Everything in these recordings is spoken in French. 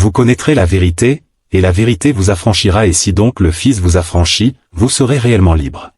Vous connaîtrez la vérité, et la vérité vous affranchira, et si donc le Fils vous affranchit, vous serez réellement libre.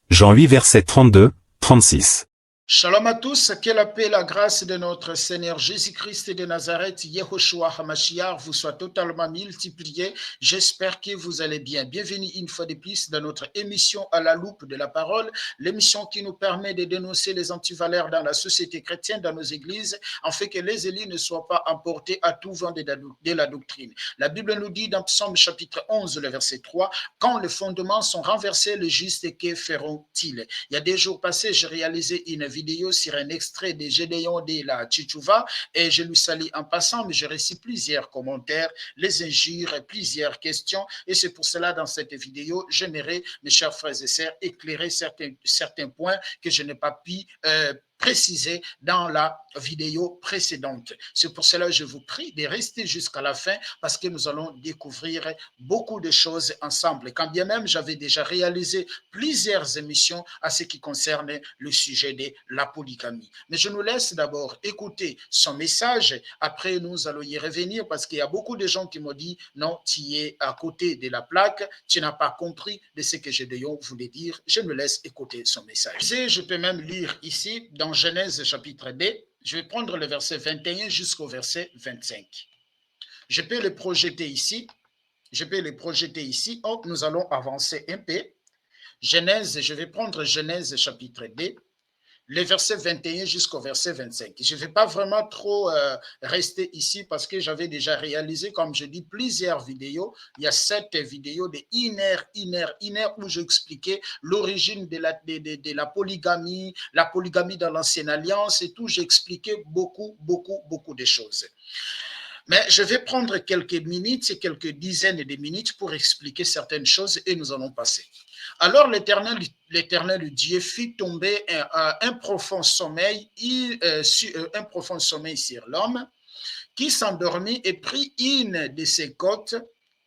Jean 8 versets 32, 36. Shalom à tous, que la paix et la grâce de notre Seigneur Jésus-Christ de Nazareth, Yehoshua HaMashiach, vous soit totalement multiplié. J'espère que vous allez bien. Bienvenue une fois de plus dans notre émission à la loupe de la parole, l'émission qui nous permet de dénoncer les antivaleurs dans la société chrétienne, dans nos églises, afin que les élus ne soient pas emportés à tout vent de la doctrine. La Bible nous dit dans Psaume chapitre 11, le verset 3, « Quand les fondements sont renversés, les justes, que feront-ils » Il y a des jours passés, j'ai réalisé une vidéo sur un extrait de Gédéon de la Tchitchouva et je lui salue en passant, mais j'ai reçu plusieurs commentaires, les injures, plusieurs questions et c'est pour cela dans cette vidéo, j'aimerais, mes chers frères et sœurs, éclairer certains points que je n'ai pas pu précisé dans la vidéo précédente. C'est pour cela que je vous prie de rester jusqu'à la fin parce que nous allons découvrir beaucoup de choses ensemble. Quand bien même j'avais déjà réalisé plusieurs émissions à ce qui concerne le sujet de la polygamie. Mais je nous laisse d'abord écouter son message. Après, nous allons y revenir parce qu'il y a beaucoup de gens qui m'ont dit non, tu es à côté de la plaque, tu n'as pas compris de ce que Gédéon voulait dire. Je me laisse écouter son message. Je peux même lire ici dans Genèse chapitre 2, je vais prendre le verset 21 jusqu'au verset 25. Je peux le projeter ici. Oh, nous allons avancer un peu. Genèse, je vais prendre Genèse chapitre 2, le verset 21 jusqu'au verset 25. Je ne vais pas vraiment trop rester ici parce que j'avais déjà réalisé, comme je dis, plusieurs vidéos. Il y a 7 vidéos de 1 heure où j'expliquais l'origine de la polygamie dans l'Ancienne Alliance et tout. J'expliquais beaucoup de choses. Mais je vais prendre quelques minutes, quelques dizaines de minutes pour expliquer certaines choses et nous allons passer. Alors l'Éternel Dieu fit tomber un profond sommeil sur l'homme qui s'endormit et prit une de ses côtes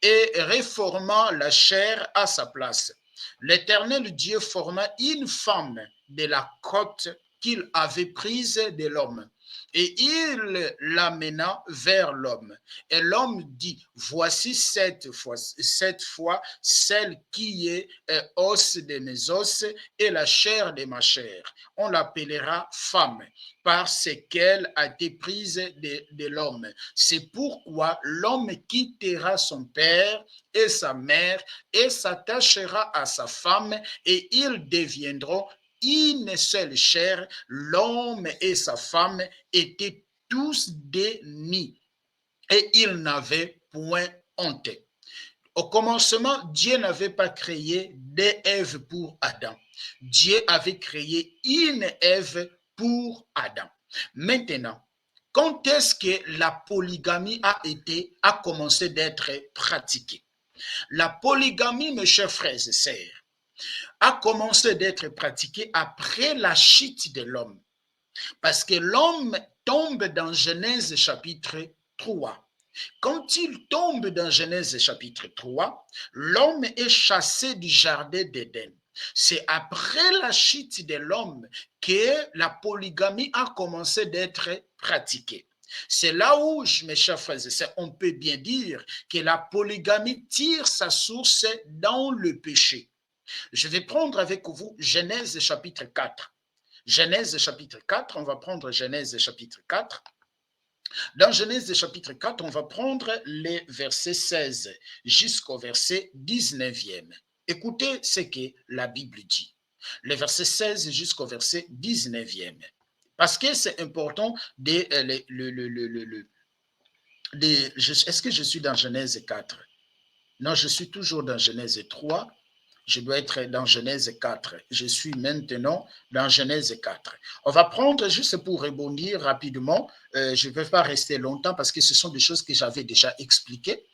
et réforma la chair à sa place. L'Éternel Dieu forma une femme de la côte qu'il avait prise de l'homme. Et il l'amena vers l'homme. Et l'homme dit, voici cette fois celle qui est os de mes os et la chair de ma chair. On l'appellera femme parce qu'elle a été prise de l'homme. C'est pourquoi l'homme quittera son père et sa mère et s'attachera à sa femme et ils deviendront une seule chair. L'homme et sa femme étaient tous dénis et ils n'avaient point honte. Au commencement, Dieu n'avait pas créé des Èves pour Adam. Dieu avait créé une Ève pour Adam. Maintenant, quand est-ce que la polygamie a commencé d'être pratiquée? La polygamie, mes chers frères et sœurs, a commencé d'être pratiquée après la chute de l'homme. Parce que l'homme tombe dans Genèse chapitre 3. Quand il tombe dans Genèse chapitre 3, l'homme est chassé du jardin d'Éden. C'est après la chute de l'homme que la polygamie a commencé d'être pratiquée. C'est là où, mes chers frères et sœurs, on peut bien dire que la polygamie tire sa source dans le péché. Je vais prendre avec vous Genèse chapitre 4. Genèse chapitre 4, on va prendre Genèse chapitre 4. Dans Genèse chapitre 4, on va prendre les versets 16 jusqu'au verset 19e. Écoutez ce que la Bible dit. Les versets 16 jusqu'au verset 19e. Parce que c'est important est-ce que je suis dans Genèse 4? Non, je suis toujours dans Genèse 3. Je dois être dans Genèse 4. Je suis maintenant dans Genèse 4. On va prendre, juste pour rebondir rapidement, je ne vais pas rester longtemps parce que ce sont des choses que j'avais déjà expliquées.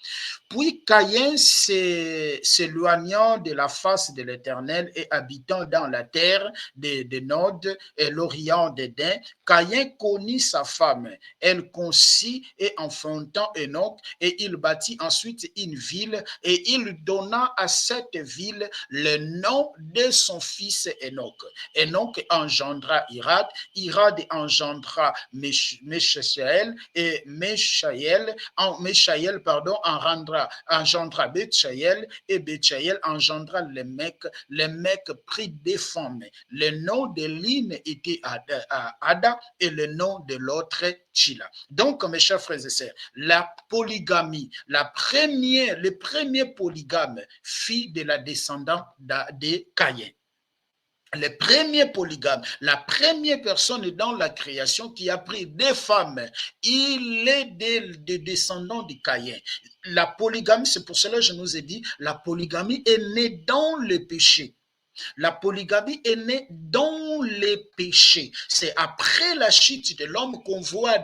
Puis Caïn, s'éloignant de la face de l'Éternel et habitant dans la terre de Nod et l'Orient d'Éden, Caïn connut sa femme. Elle conçut et enfantant Enoch, et il bâtit ensuite une ville, et il donna à cette ville le nom de son fils Enoch. Enoch engendra Irad, Irad engendra Meshaël, et Meshaël engendra Betchaël, et Betchaël engendra les mecs prit des femmes. Le nom de l'une était Ada et le nom de l'autre Chila. Donc, mes chers frères et sœurs, la polygamie, le premier polygame fut de la descendante de Caïn. Le premier polygame, la première personne dans la création qui a pris des femmes, il est des descendants de Caïn. La polygamie, c'est pour cela que je nous ai dit, la polygamie est née dans le péché. La polygamie est née dans les péchés. C'est après la chute de l'homme qu'on voit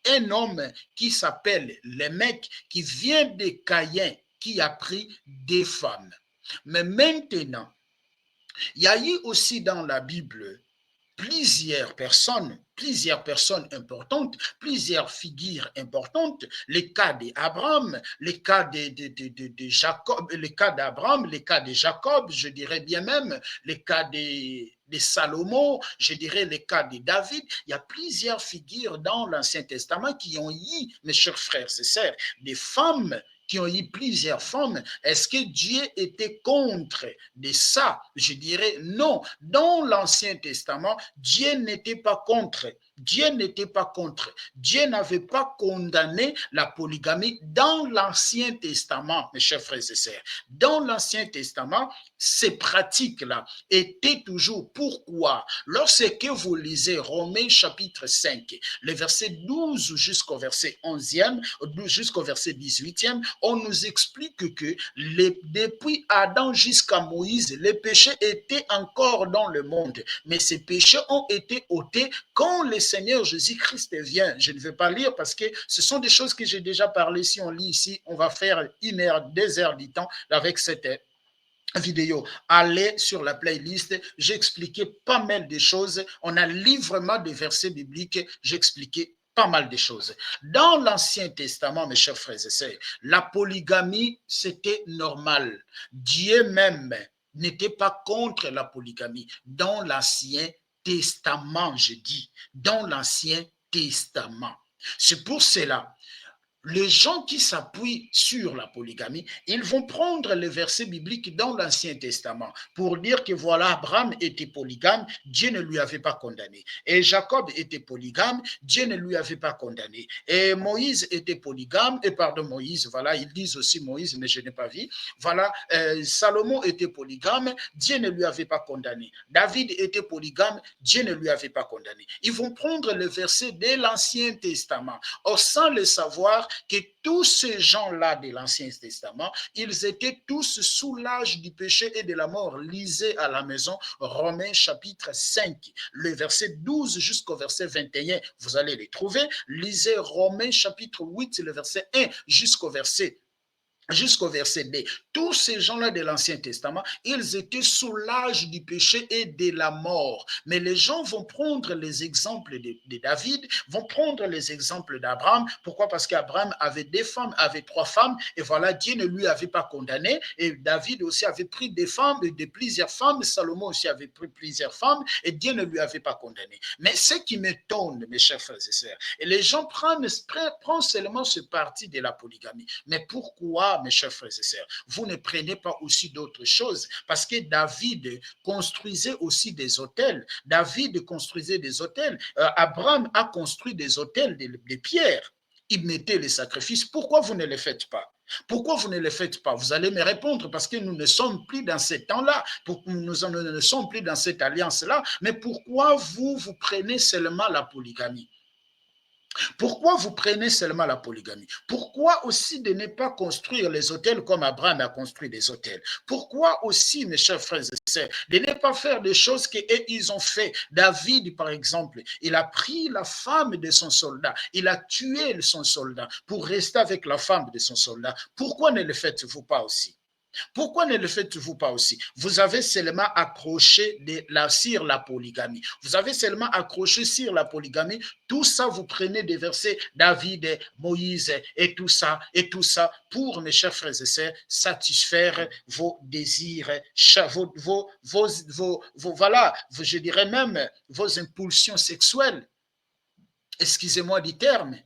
un homme qui s'appelle Lémec, qui vient de Caïn, qui a pris des femmes. Mais maintenant, il y a eu aussi dans la Bible plusieurs personnes importantes, plusieurs figures importantes, le cas d'Abraham, le cas de Jacob, le cas d'Abraham, le cas de Jacob, je dirais bien même, le cas de Salomon, je dirais le cas de David. Il y a plusieurs figures dans l'Ancien Testament qui ont eu, mes chers frères et sœurs, des femmes qui ont eu plusieurs femmes. Est-ce que Dieu était contre de ça? Je dirais non. Dans l'Ancien Testament, Dieu n'était pas contre. Dieu n'était pas contre. Dieu n'avait pas condamné la polygamie dans l'Ancien Testament, mes chers frères et sœurs. Dans l'Ancien Testament, ces pratiques-là étaient toujours. Pourquoi? Lorsque vous lisez Romains chapitre 5, le verset 12 jusqu'au verset 11e, jusqu'au verset 18e, on nous explique que depuis Adam jusqu'à Moïse, les péchés étaient encore dans le monde, mais ces péchés ont été ôtés quand le Seigneur Jésus-Christ vient. Je ne vais pas lire parce que ce sont des choses que j'ai déjà parlé. Si on lit ici, on va faire 1 heure, 2 heures du temps avec cette vidéo. Allez sur la playlist, j'ai expliqué pas mal de choses. On a librement des versets bibliques, j'ai expliqué pas mal de choses. Dans l'Ancien Testament, mes chers frères et sœurs, la polygamie, c'était normal. Dieu même n'était pas contre la polygamie. Dans l'Ancien Testament, je dis, dans l'Ancien Testament. C'est pour cela, les gens qui s'appuient sur la polygamie, ils vont prendre les versets bibliques dans l'Ancien Testament pour dire que voilà, Abraham était polygame, Dieu ne lui avait pas condamné. Et Jacob était polygame, Dieu ne lui avait pas condamné. Et Moïse était polygame, et pardon, Moïse, voilà, ils disent aussi Moïse, mais je n'ai pas vu. Voilà, Salomon était polygame, Dieu ne lui avait pas condamné. David était polygame, Dieu ne lui avait pas condamné. Ils vont prendre les versets de l'Ancien Testament, sans le savoir que tous ces gens-là de l'Ancien Testament, ils étaient tous sous l'âge du péché et de la mort. Lisez à la maison Romains chapitre 5, le verset 12 jusqu'au verset 21, vous allez les trouver. Lisez Romains chapitre 8, le verset 1 jusqu'au verset 2. Tous ces gens-là de l'Ancien Testament, ils étaient sous l'âge du péché et de la mort. Mais les gens vont prendre les exemples de David, vont prendre les exemples d'Abraham. Pourquoi? Parce qu'Abraham avait 2 femmes, avait 3 femmes, et voilà, Dieu ne lui avait pas condamné. Et David aussi avait pris des femmes, de plusieurs femmes. Salomon aussi avait pris plusieurs femmes, et Dieu ne lui avait pas condamné. Mais ce qui m'étonne, mes chers frères et sœurs, et les gens prennent seulement ce parti de la polygamie. Mais pourquoi, mes chers frères et sœurs, vous ne prenez pas aussi d'autres choses? Parce que David construisait aussi des autels. David construisait des autels. Abraham a construit des autels de pierre. Il mettait les sacrifices. Pourquoi vous ne les faites pas? Pourquoi vous ne le faites pas? Vous allez me répondre, parce que nous ne sommes plus dans ce temps-là, nous ne sommes plus dans cette alliance-là. Mais pourquoi vous prenez seulement la polygamie? Pourquoi vous prenez seulement la polygamie? Pourquoi aussi de ne pas construire les hôtels comme Abraham a construit des hôtels? Pourquoi aussi, mes chers frères et sœurs, de ne pas faire des choses qu'ils ont fait? David, par exemple, il a pris la femme de son soldat, il a tué son soldat pour rester avec la femme de son soldat. Pourquoi ne le faites-vous pas aussi? Pourquoi ne le faites-vous pas aussi? Vous avez seulement accroché sur la polygamie. Vous avez seulement accroché sur la polygamie. Tout ça, vous prenez des versets David, Moïse et tout ça, pour, mes chers frères et sœurs, satisfaire vos désirs, voilà, je dirais même vos impulsions sexuelles. Excusez-moi du terme.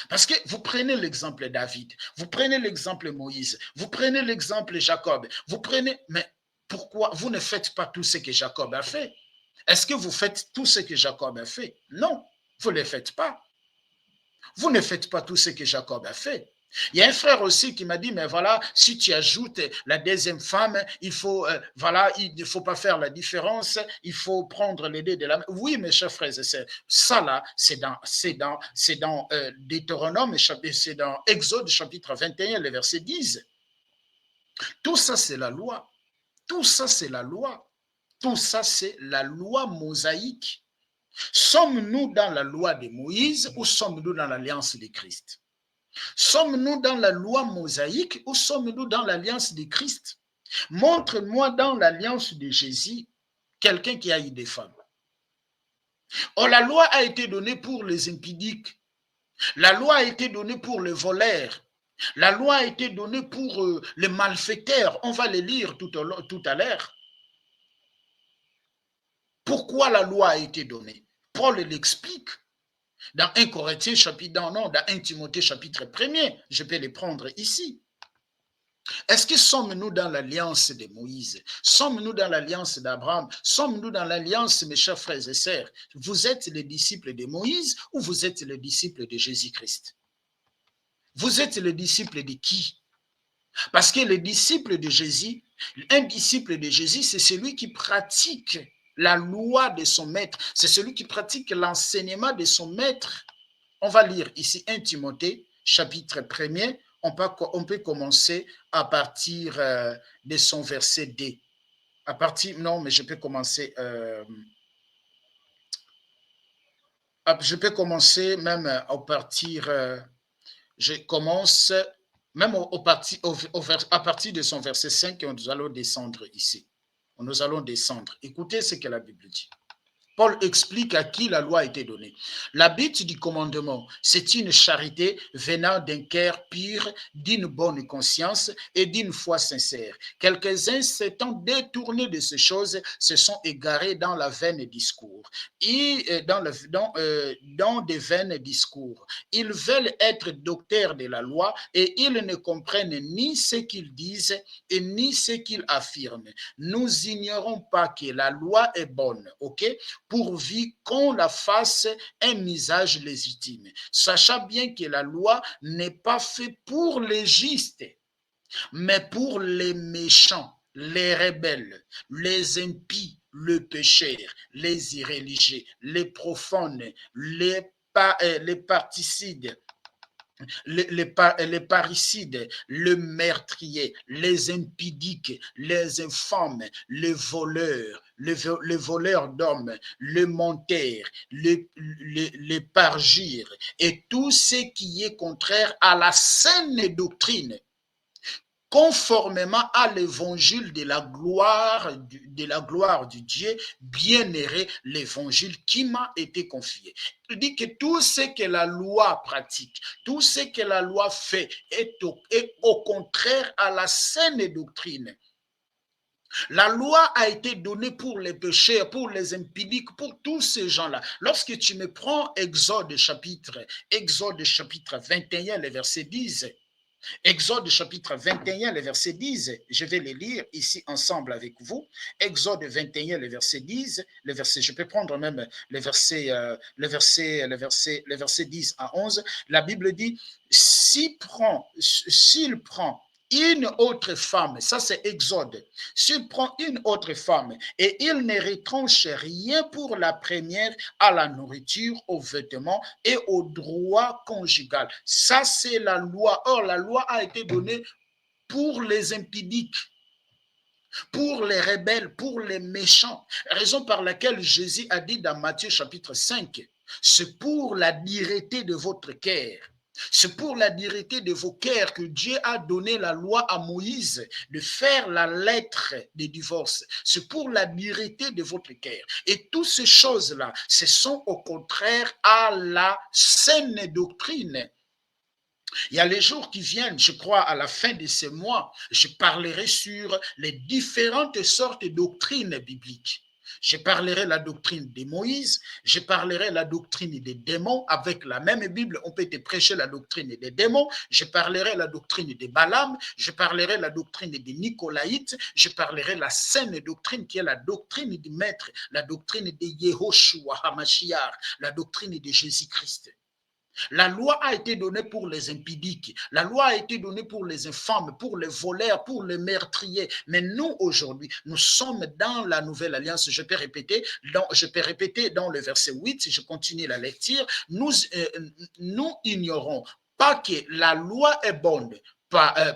Parce que vous prenez l'exemple David, vous prenez l'exemple Moïse, vous prenez l'exemple Jacob, vous prenez... Mais pourquoi vous ne faites pas tout ce que Jacob a fait? Est-ce que vous faites tout ce que Jacob a fait? Non, vous ne le faites pas. Vous ne faites pas tout ce que Jacob a fait. Il y a un frère aussi qui m'a dit, mais voilà, si tu ajoutes la deuxième femme, il faut, voilà, il ne faut pas faire la différence, il faut prendre les deux de la main. Oui, mes chers frères et sœurs, ça là, c'est dans Deutéronome, c'est dans Exode chapitre 21, le verset 10. Tout ça, c'est la loi. Tout ça, c'est la loi. Tout ça, c'est la loi mosaïque. Sommes-nous dans la loi de Moïse ou sommes-nous dans l'alliance de Christ? Sommes-nous dans la loi mosaïque ou sommes-nous dans l'alliance de Christ? Montre-moi dans l'alliance de Jésus quelqu'un qui a eu des femmes. Or, la loi a été donnée pour les impudiques. La loi a été donnée pour les voleurs. La loi a été donnée pour les malfaiteurs. On va les lire tout à l'heure. Pourquoi la loi a été donnée? Paul l'explique. Dans 1 Corinthiens chapitre, non, dans 1 Timothée chapitre 1er, je vais les prendre ici. Est-ce que sommes-nous dans l'alliance de Moïse? Sommes-nous dans l'alliance d'Abraham? Sommes-nous dans l'alliance, mes chers frères et sœurs? Vous êtes les disciples de Moïse ou vous êtes les disciples de Jésus-Christ? Vous êtes les disciples de qui? Parce que les disciples de Jésus, un disciple de Jésus, c'est celui qui pratique la loi de son maître. C'est celui qui pratique l'enseignement de son maître. On va lire ici 1 Timothée, chapitre 1er. On peut commencer à partir de son verset D. Non, mais je peux commencer. Je peux commencer même à partir. Je commence même à partir de son verset 5 et nous allons descendre ici. Nous allons descendre. Écoutez ce que la Bible dit. Paul explique à qui la loi a été donnée. La but du commandement, c'est une charité venant d'un cœur pur, d'une bonne conscience et d'une foi sincère. Quelques-uns s'étant détournés de ces choses se sont égarés dans la vaine discours. Et dans des vaines discours. Ils veulent être docteurs de la loi et ils ne comprennent ni ce qu'ils disent et ni ce qu'ils affirment. Nous ignorons pas que la loi est bonne, ok? Pourvu qu'on la fasse un usage légitime, sachant bien que la loi n'est pas faite pour les justes, mais pour les méchants, les rebelles, les impies, les pécheurs, les irréligieux, les profanes, les particides, les parricides, les meurtriers, les impudiques, les infâmes, les voleurs, les voleurs d'hommes, les menteurs, les parjures et tout ce qui est contraire à la saine doctrine, conformément à l'évangile de la gloire du Dieu bien-aimé, l'évangile qui m'a été confié. Il dit que tout ce que la loi pratique, tout ce que la loi fait est au contraire à la saine doctrine. La loi a été donnée pour les pécheurs, pour les impudiques, pour tous ces gens-là. Lorsque tu me prends Exode chapitre 21, le verset 10, Exode chapitre 21, le verset 10, je vais les lire ici ensemble avec vous. Exode 21, le verset 10, je peux prendre même le verset 10 à 11. La Bible dit, s'il prend une autre femme, ça c'est Exode, s'il prend une autre femme et il ne retranche rien pour la première à la nourriture, aux vêtements et au droit conjugal. Ça c'est la loi. Or, la loi a été donnée pour les impudiques, pour les rebelles, pour les méchants. Raison par laquelle Jésus a dit dans Matthieu chapitre 5, c'est pour la dureté de votre cœur. C'est pour la dureté de vos cœurs que Dieu a donné la loi à Moïse de faire la lettre de divorce. C'est pour la dureté de votre cœur. Et toutes ces choses-là, ce sont au contraire à la saine doctrine. Il y a les jours qui viennent, je crois, à la fin de ce mois, je parlerai sur les différentes sortes de doctrines bibliques. Je parlerai la doctrine de Moïse, je parlerai la doctrine des démons. Avec la même Bible, on peut te prêcher la doctrine des démons. Je parlerai la doctrine de Balaam, je parlerai la doctrine des Nicolaïtes, je parlerai la saine doctrine qui est la doctrine du Maître, la doctrine de Yehoshua HaMashiach, la doctrine de Jésus-Christ. La loi a été donnée pour les impudiques, la loi a été donnée pour les infâmes, pour les voleurs, pour les meurtriers. Mais nous, aujourd'hui, nous sommes dans la nouvelle alliance. Je peux répéter dans le verset 8, si je continue la lecture, nous ignorons pas que la loi est bonne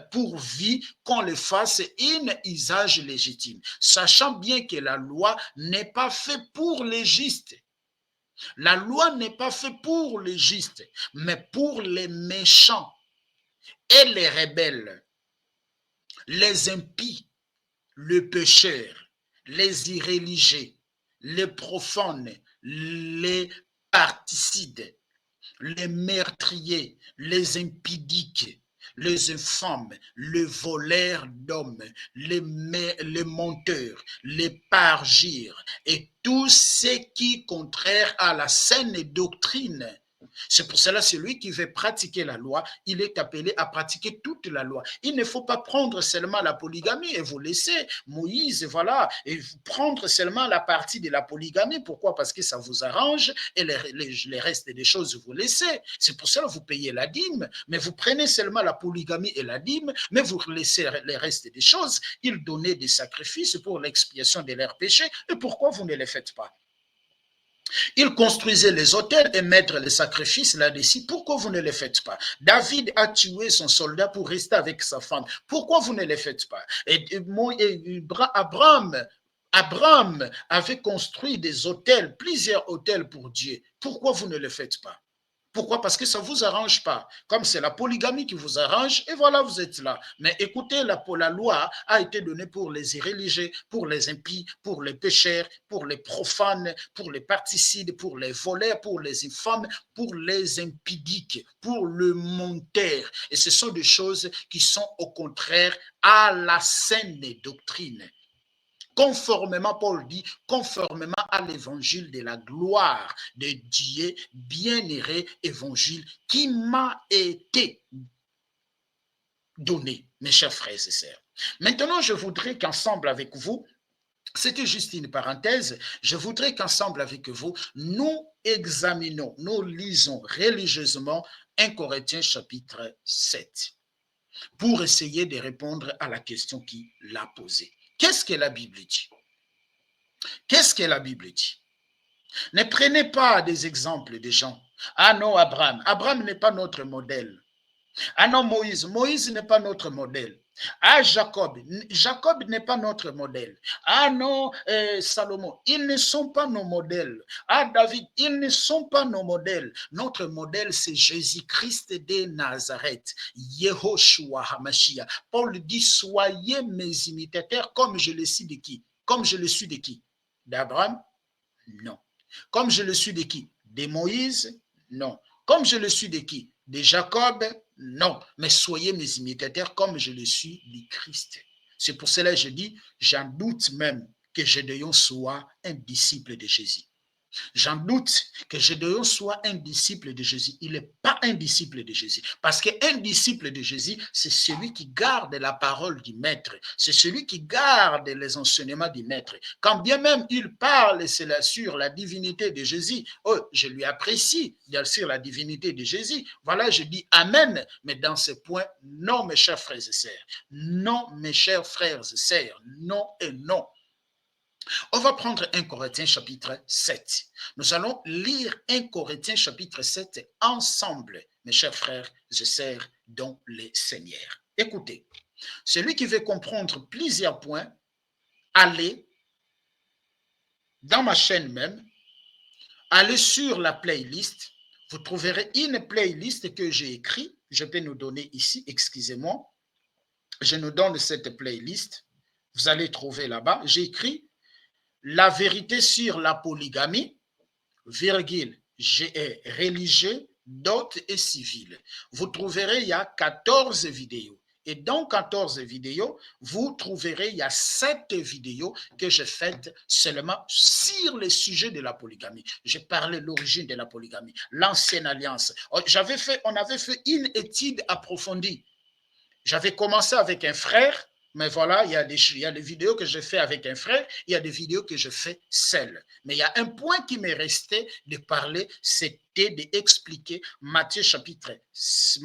pourvu qu'on le fasse un usage légitime, sachant bien que la loi n'est pas faite pour les justes. La loi n'est pas faite pour les justes, mais pour les méchants et les rebelles, les impies, les pécheurs, les irréligieux, les profanes, les particides, les meurtriers, les impudiques, les infâmes, les voleurs d'hommes, les menteurs, les parjures et tout ce qui est contraire à la saine doctrine. C'est pour cela, celui qui veut pratiquer la loi, il est appelé à pratiquer toute la loi. Il ne faut pas prendre seulement la polygamie et vous laisser Moïse, voilà, et prendre seulement la partie de la polygamie. Pourquoi? Parce que ça vous arrange et les restes des choses vous laissez. C'est pour cela que vous payez la dîme, mais vous prenez seulement la polygamie et la dîme, mais vous laissez les restes des choses. Ils donnaient des sacrifices pour l'expiation de leurs péchés. Et pourquoi vous ne les faites pas? Ils construisaient les autels et mettre les sacrifices là-dessus. Pourquoi vous ne les faites pas? David a tué son soldat pour rester avec sa femme. Pourquoi vous ne les faites pas? Abraham avait construit des autels, plusieurs autels pour Dieu. Pourquoi vous ne le faites pas? Pourquoi? Parce que ça ne vous arrange pas. Comme c'est la polygamie qui vous arrange, et voilà, vous êtes là. Mais écoutez, la loi a été donnée pour les irréligieux, pour les impies, pour les pécheurs, pour les profanes, pour les particides, pour les voleurs, pour les infâmes, pour les impudiques, pour le menteur. Et ce sont des choses qui sont au contraire à la saine doctrine. Conformément, Paul dit, conformément à l'évangile de la gloire de Dieu, bien-aimé évangile qui m'a été donné, mes chers frères et sœurs. Maintenant, je voudrais qu'ensemble avec vous, c'était juste une parenthèse, je voudrais qu'ensemble avec vous, nous examinons, nous lisons religieusement 1 Corinthiens chapitre 7 pour essayer de répondre à la question qui l'a posée. Qu'est-ce que la Bible dit? Qu'est-ce que la Bible dit? Ne prenez pas des exemples de gens. Ah non, Abraham. Abraham n'est pas notre modèle. Ah non, Moïse. Moïse n'est pas notre modèle. Ah, Jacob. Jacob n'est pas notre modèle. Ah non, Salomon. Ils ne sont pas nos modèles. Ah, David. Ils ne sont pas nos modèles. Notre modèle, c'est Jésus-Christ de Nazareth. Yehoshua HaMashiach. Paul dit, soyez mes imitateurs comme je le suis de qui? Comme je le suis de qui? D'Abraham? Non. Comme je le suis de qui? De Moïse? Non. Comme je le suis de qui? De Jacob? Non. Mais soyez mes imitateurs comme je le suis de Christ. C'est pour cela que je dis, j'en doute même que Gédéon soit un disciple de Jésus. J'en doute que Gédéon soit un disciple de Jésus. Il n'est pas un disciple de Jésus. Parce qu'un disciple de Jésus, c'est celui qui garde la parole du Maître. C'est celui qui garde les enseignements du Maître. Quand bien même il parle sur la divinité de Jésus, oh, je lui apprécie sur la divinité de Jésus. Voilà, je dis Amen. Mais dans ce point, non, mes chers frères et sœurs. Non, mes chers frères et sœurs. Non et non. On va prendre 1 Corinthiens chapitre 7. Nous allons lire 1 Corinthiens chapitre 7 ensemble, mes chers frères et sœurs, dans le Seigneur. Écoutez, celui qui veut comprendre plusieurs points, allez dans ma chaîne même, allez sur la playlist, Vous trouverez une playlist que j'ai écrite. Je peux nous donner ici, excusez-moi. Je nous donne cette playlist. Vous allez trouver là-bas. J'ai écrit la vérité sur la polygamie, virgule, religieux, dot et civil. Vous trouverez, il y a 14 vidéos. Et dans 14 vidéos, vous trouverez, il y a 7 vidéos que j'ai faites seulement sur le sujet de la polygamie. J'ai parlé de l'origine de la polygamie, l'ancienne alliance. On avait fait une étude approfondie. J'avais commencé avec un frère, mais voilà, il y a des vidéos que je fais avec un frère, il y a des vidéos que je fais seul. Mais il y a un point qui m'est resté de parler, c'était d'expliquer Matthieu chapitre 5,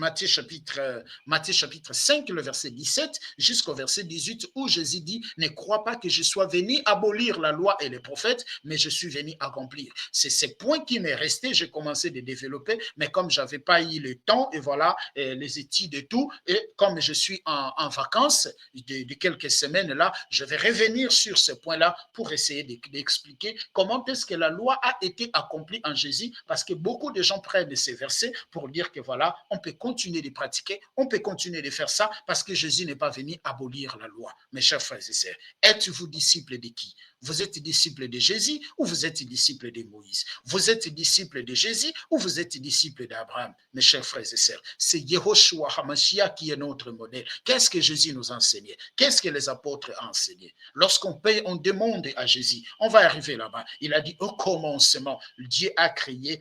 le verset 17 jusqu'au verset 18, où Jésus dit, ne crois pas que je sois venu abolir la loi et les prophètes, mais je suis venu accomplir. C'est ces points qui m'est resté, j'ai commencé de développer, mais comme je n'avais pas eu le temps, et voilà, les études et tout, et comme je suis en vacances de quelques semaines là, je vais revenir sur ce point-là pour essayer d'expliquer comment est-ce que la loi a été accomplie en Jésus, parce que beaucoup de gens prennent ces versets pour dire que voilà, on peut continuer de pratiquer, on peut continuer de faire ça, parce que Jésus n'est pas venu abolir la loi. Mes chers frères et sœurs, êtes-vous disciples de qui? Vous êtes disciples de Jésus ou vous êtes disciples de Moïse? Vous êtes disciples de Jésus ou vous êtes disciples d'Abraham? Mes chers frères et sœurs, c'est Yehoshua HaMashiach qui est notre modèle. Qu'est-ce que Jésus nous a enseigné? Qu'est-ce que les apôtres ont enseigné? Lorsqu'on paye, on demande à Jésus, on va arriver là-bas. Il a dit au commencement, Dieu a créé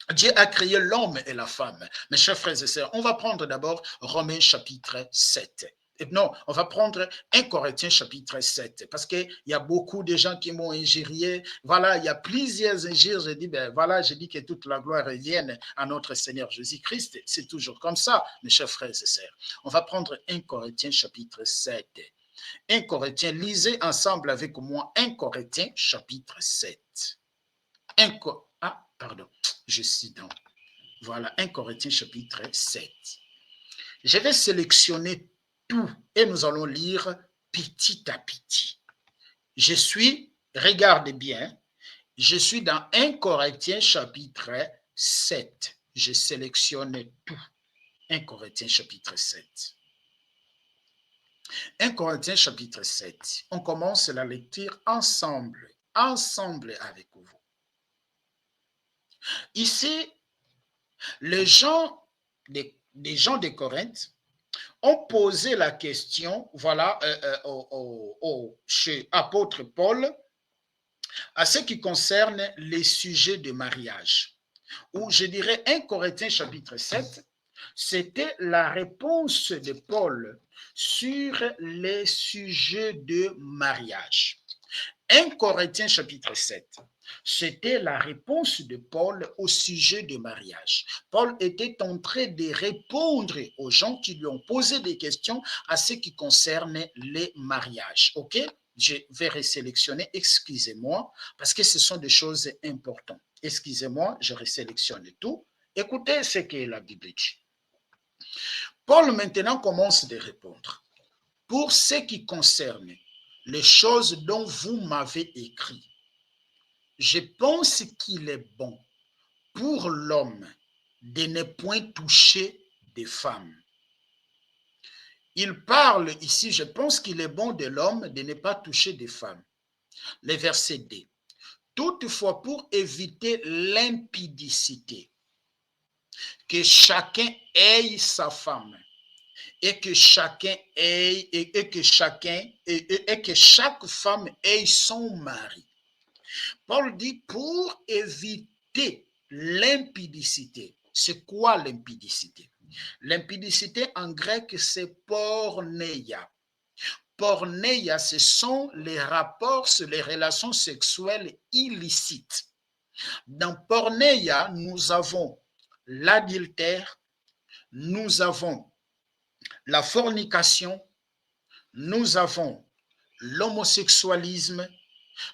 Dieu a créé l'homme et la femme. Mes chers frères et sœurs, on va prendre d'abord Romains chapitre 7. Non, on va prendre 1 Corinthiens chapitre 7, parce qu'il y a beaucoup de gens qui m'ont injurié. Voilà, il y a plusieurs injures. Je dis, ben voilà, je dis que toute la gloire revienne à notre Seigneur Jésus-Christ. C'est toujours comme ça, mes chers frères et sœurs. On va prendre 1 Corinthiens chapitre 7. 1 Corinthiens, lisez ensemble avec moi 1 Corinthiens chapitre 7. Pardon, je suis dans. Voilà, 1 Corinthiens chapitre 7. Je vais sélectionner tout et nous allons lire petit à petit. Regardez bien, je suis dans 1 Corinthiens chapitre 7. Je sélectionne tout. 1 Corinthiens chapitre 7. 1 Corinthiens chapitre 7. On commence la lecture ensemble avec vous. Ici, les gens de Corinthe ont posé la question, voilà, chez apôtre Paul, à ce qui concerne les sujets de mariage. Ou je dirais 1 Corinthiens chapitre 7, c'était la réponse de Paul sur les sujets de mariage. 1 Corinthiens chapitre 7, c'était la réponse de Paul au sujet du mariage. Paul était en train de répondre aux gens qui lui ont posé des questions à ce qui concerne les mariages. OK? Je vais resélectionner, excusez-moi, parce que ce sont des choses importantes. Excusez-moi, je resélectionne tout. Écoutez ce que la Bible dit. Paul maintenant commence de répondre. Pour ce qui concerne les choses dont vous m'avez écrit, je pense qu'il est bon pour l'homme de ne point toucher des femmes. Il parle ici, je pense qu'il est bon de l'homme de ne pas toucher des femmes. Le verset 2. Toutefois, pour éviter l'impudicité, que chacun ait sa femme et que chaque femme ait son mari. Paul dit pour éviter l'impudicité. C'est quoi l'impudicité? L'impudicité en grec, c'est porneia. Porneia, ce sont les rapports, les relations sexuelles illicites. Dans porneia, nous avons l'adultère, nous avons la fornication, nous avons l'homosexualisme,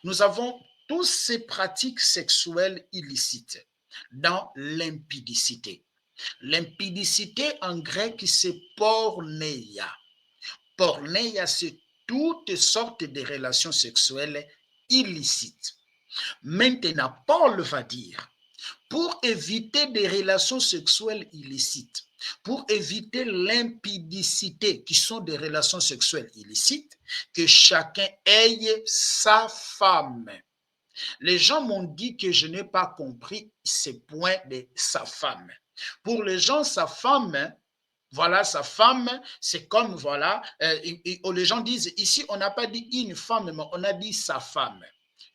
nous avons toutes ces pratiques sexuelles illicites dans l'impudicité. L'impudicité en grec, c'est porneia. Porneia, c'est toutes sortes de relations sexuelles illicites. Maintenant, Paul va dire, pour éviter des relations sexuelles illicites, pour éviter l'impudicité qui sont des relations sexuelles illicites, que chacun ait sa femme. Les gens m'ont dit que je n'ai pas compris ces points de sa femme. Pour les gens, sa femme, voilà, sa femme, c'est comme, voilà, les gens disent, ici, on n'a pas dit une femme, mais on a dit sa femme.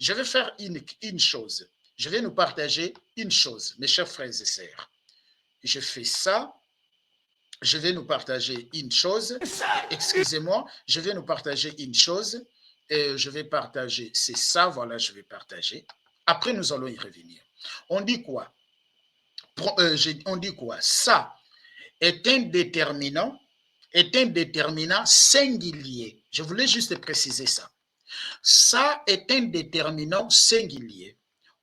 Je vais faire une chose. Je vais nous partager une chose, mes chers frères et sœurs. Je fais ça. Je vais nous partager une chose. Excusez-moi, je vais nous partager une chose. Et je vais partager, c'est ça, voilà, je vais partager. Après, nous allons y revenir. On dit quoi? On dit quoi? Ça est un déterminant singulier. Je voulais juste préciser ça. Ça est un déterminant singulier.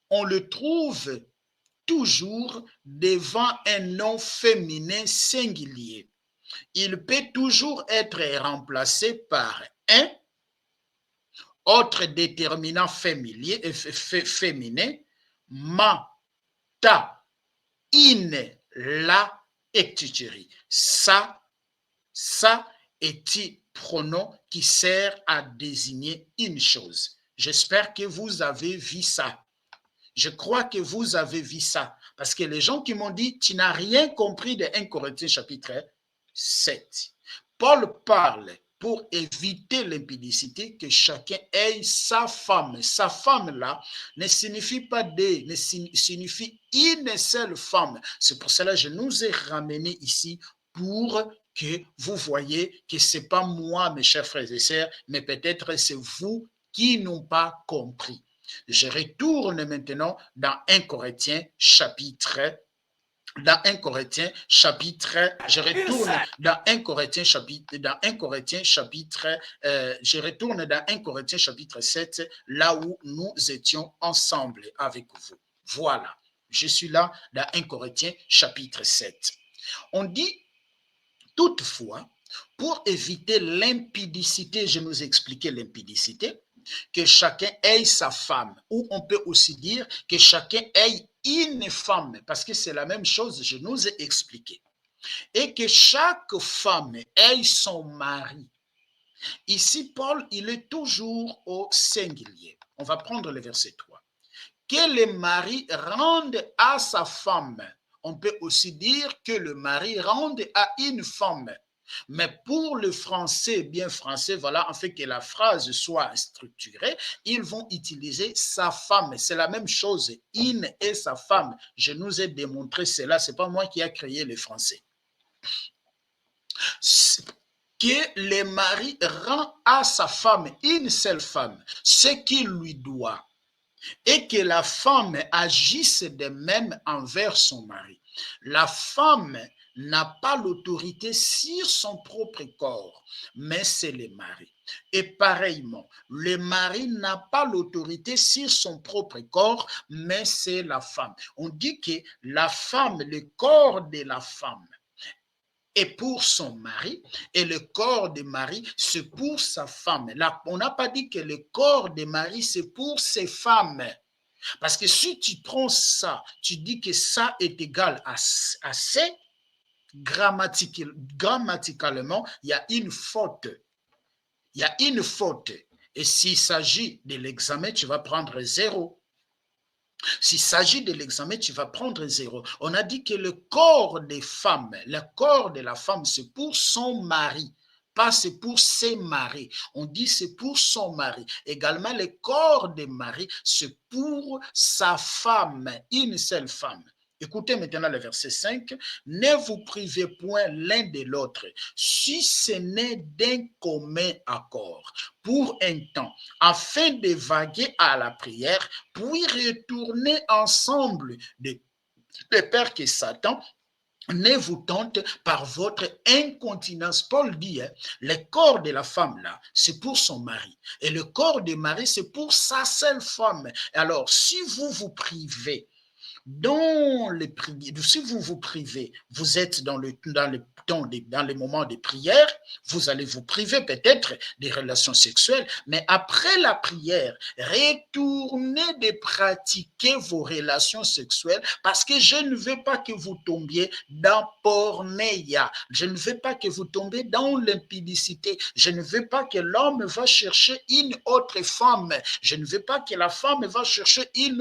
On le trouve toujours devant un nom féminin singulier. Il peut toujours être remplacé par un autre déterminant féminin, ma, ta, in, la, etc. Ça est un pronom qui sert à désigner une chose. J'espère que vous avez vu ça. Je crois que vous avez vu ça. Parce que les gens qui m'ont dit, tu n'as rien compris de 1 Corinthiens chapitre 7. Paul parle pour éviter l'impudicité que chacun ait sa femme. Sa femme-là ne signifie pas deux, ne signifie une seule femme. C'est pour cela que je nous ai ramenés ici pour que vous voyez que ce n'est pas moi, mes chers frères et sœurs, mais peut-être c'est vous qui n'ont pas compris. Je retourne maintenant dans 1 Corinthiens chapitre. Je retourne dans 1 Corinthiens chapitre 7, là où nous étions ensemble avec vous. Voilà, je suis là dans 1 Corinthiens chapitre 7. On dit toutefois, pour éviter l'impudicité, je nous expliquais l'impudicité, que chacun ait sa femme, ou on peut aussi dire que chacun ait une femme, parce que c'est la même chose, je nous ai expliqué. Et que chaque femme ait son mari. Ici, Paul, il est toujours au singulier. On va prendre le verset 3. Que le mari rende à sa femme. On peut aussi dire que le mari rende à une femme. Mais pour le français, bien français, voilà, en fait que la phrase soit structurée, ils vont utiliser sa femme. C'est la même chose, in et sa femme. Je nous ai démontré cela, ce n'est pas moi qui ai créé le français. Que le mari rend à sa femme, une seule femme, ce qu'il lui doit. Et que la femme agisse de même envers son mari. La femme n'a pas l'autorité sur son propre corps, mais c'est le mari. Et pareillement, le mari n'a pas l'autorité sur son propre corps, mais c'est la femme. On dit que la femme, le corps de la femme, est pour son mari et le corps de mari, c'est pour sa femme. Là, on n'a pas dit que le corps de mari, c'est pour ses femmes. Parce que si tu prends ça, tu dis que ça est égal à C, grammaticalement, il y a une faute. Il y a une faute. Et s'il s'agit de l'examen, tu vas prendre 0. S'il s'agit de l'examen, tu vas prendre 0. On a dit que le corps des femmes, le corps de la femme, c'est pour son mari. Pas c'est pour ses maris. On dit c'est pour son mari. Également, le corps des maris, c'est pour sa femme, une seule femme. Écoutez maintenant le verset 5. Ne vous privez point l'un de l'autre, si ce n'est d'un commun accord, pour un temps, afin de vaguer à la prière, puis retourner ensemble de peur que Satan ne vous tente par votre incontinence. Paul dit, le corps de la femme là, c'est pour son mari. Et le corps du mari, c'est pour sa seule femme. Alors, si vous vous privez si vous vous privez, vous êtes dans les moments de prière, vous allez vous priver peut-être des relations sexuelles, mais après la prière, retournez de pratiquer vos relations sexuelles parce que je ne veux pas que vous tombiez dans pornéia, je ne veux pas que vous tombiez dans l'impudicité, je ne veux pas que l'homme va chercher une autre femme, je ne veux pas que la femme va chercher un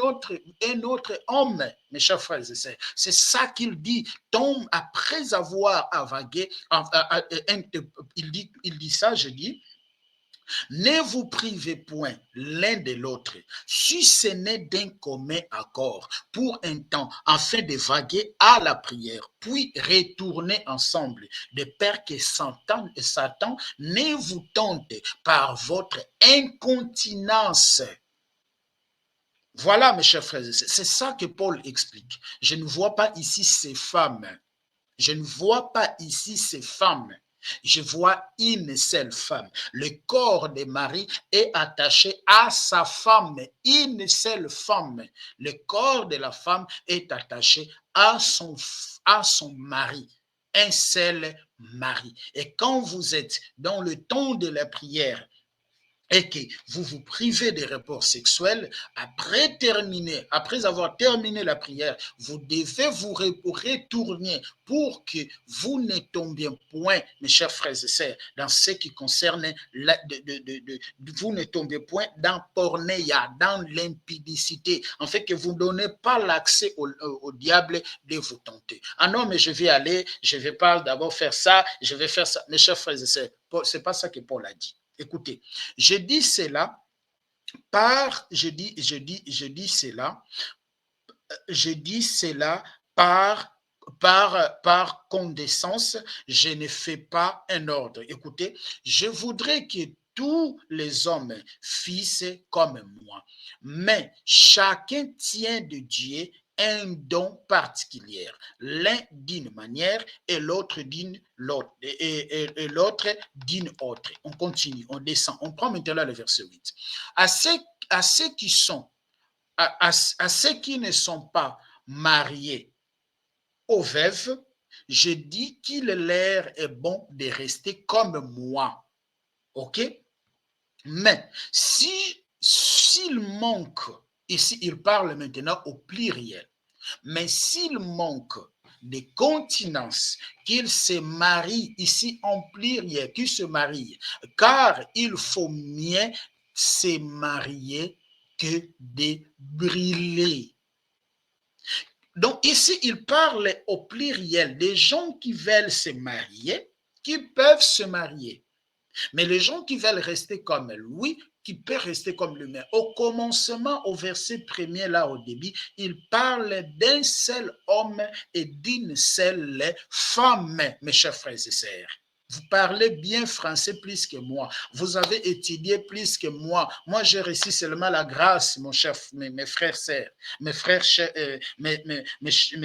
autre homme. Mes chers frères et sœurs, c'est ça qu'il dit. Tombe après avoir avagué, il dit ça, je dis, ne vous privez point l'un de l'autre, si ce n'est d'un commun accord, pour un temps, afin de vaguer à la prière, puis retourner ensemble, de peur que Satan ne vous tente par votre incontinence. Voilà, mes chers frères, c'est ça que Paul explique. Je ne vois pas ici ces femmes. Je ne vois pas ici ces femmes. Je vois une seule femme. Le corps de Marie est attaché à sa femme. Une seule femme. Le corps de la femme est attaché à son mari. Un seul mari. Et quand vous êtes dans le temps de la prière, et que vous vous privez des rapports sexuels, après avoir terminé la prière, vous devez vous retourner pour que vous ne tombiez point, mes chers frères et sœurs, dans ce qui concerne, vous ne tombiez point dans pornéia, dans l'impudicité, en fait que vous ne donnez pas l'accès au diable de vous tenter. Ah non, mais je vais aller, je ne vais pas d'abord faire ça, je vais faire ça. Mes chers frères et sœurs, ce n'est pas ça que Paul a dit. Écoutez, je dis cela par condescendance, je ne fais pas un ordre. Écoutez, je voudrais que tous les hommes fissent comme moi, mais chacun tient de Dieu un don particulier, l'un d'une manière et l'autre d'une autre. On continue, on descend. On prend maintenant le verset 8. À ceux qui sont, à ceux qui ne sont pas mariés aux veuves, je dis qu'il leur est bon de rester comme moi. OK? Mais s'il manque, ici il parle maintenant au pluriel, mais s'il manque de continence, qu'il se marie, ici en pluriel, qu'il se marie, car il faut mieux se marier que de brûler. Donc ici, il parle au pluriel des gens qui veulent se marier, qui peuvent se marier. Mais les gens qui veulent rester comme lui, qui peuvent rester comme lui-même. Au commencement, au verset premier, là au début, il parle d'un seul homme et d'une seule femme, mes chers frères et sœurs. Vous parlez bien français plus que moi. Vous avez étudié plus que moi. Moi, j'ai reçu seulement la grâce, mon cher, mes frères et sœurs, mes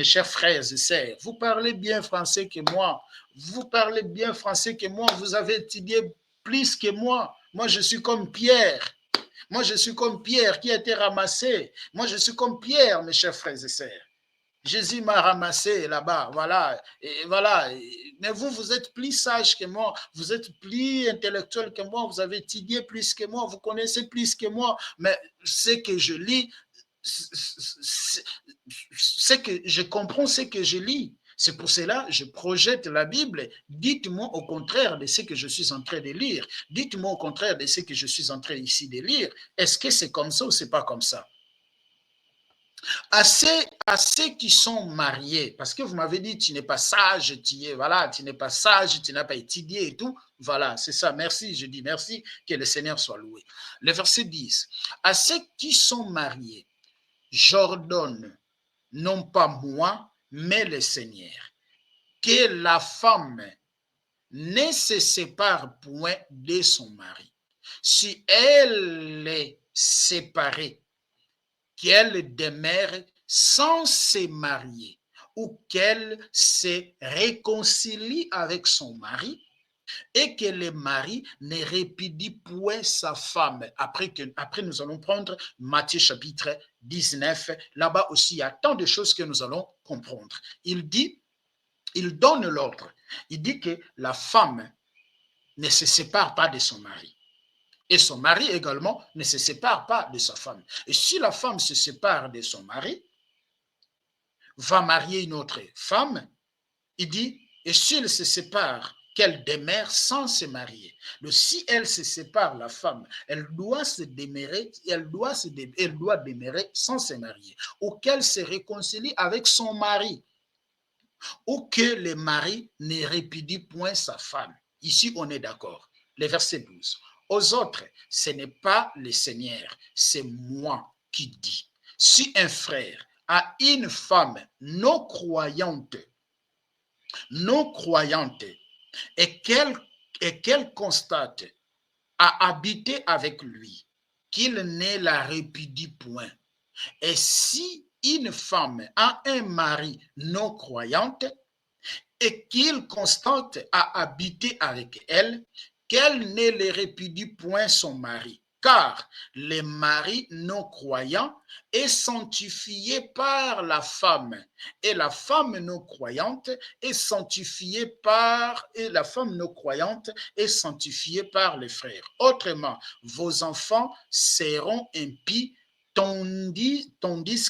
chers frères et sœurs. Vous parlez bien français que moi. Vous parlez bien français que moi. Vous avez étudié plus que moi. Moi, je suis comme Pierre. Moi, je suis comme Pierre qui a été ramassé. Moi, je suis comme Pierre, mes chers frères et sœurs. Jésus m'a ramassé là-bas, voilà, et voilà. Mais vous, vous êtes plus sage que moi, vous êtes plus intellectuel que moi, vous avez étudié plus que moi, vous connaissez plus que moi, mais ce que je lis, c'est que je comprends ce que je lis. C'est pour cela que je projette la Bible. Dites-moi au contraire de ce que je suis en train de lire. Dites-moi au contraire de ce que je suis en train ici de lire. Est-ce que c'est comme ça ou c'est pas comme ça? À ceux qui sont mariés, parce que vous m'avez dit, tu n'es pas sage, voilà, tu n'es pas sage, tu n'as pas étudié et tout. Voilà, c'est ça. Merci, je dis merci, que le Seigneur soit loué. Le verset 10. À ceux qui sont mariés, j'ordonne, non pas moi, mais le Seigneur, que la femme ne se sépare point de son mari. Si elle est séparée, qu'elle demeure sans se marier ou qu'elle se réconcilie avec son mari, et que le mari ne répudie point sa femme. Après, nous allons prendre Matthieu chapitre 19. Là-bas aussi, il y a tant de choses que nous allons comprendre. Il dit, il donne l'ordre. Il dit que la femme ne se sépare pas de son mari. Et son mari également ne se sépare pas de sa femme. Et si la femme se sépare de son mari, va marier une autre femme, il dit, et s'il se sépare, qu'elle demeure sans se marier. Donc, si elle se sépare, la femme, elle doit demeurer sans se marier, ou qu'elle se réconcilie avec son mari, ou que le mari ne répudie point sa femme. Ici, on est d'accord. Le verset 12. Aux autres, ce n'est pas le Seigneur, c'est moi qui dis. Si un frère a une femme non croyante, et qu'elle constate à habiter avec lui, qu'il ne la répudie point. Et si une femme a un mari non croyante et qu'il constate à habiter avec elle, qu'elle ne le répudie point son mari. Car le mari non croyant est sanctifié par la femme, et la femme non croyante est sanctifiée par les frères. Autrement, vos enfants seront impies, tandis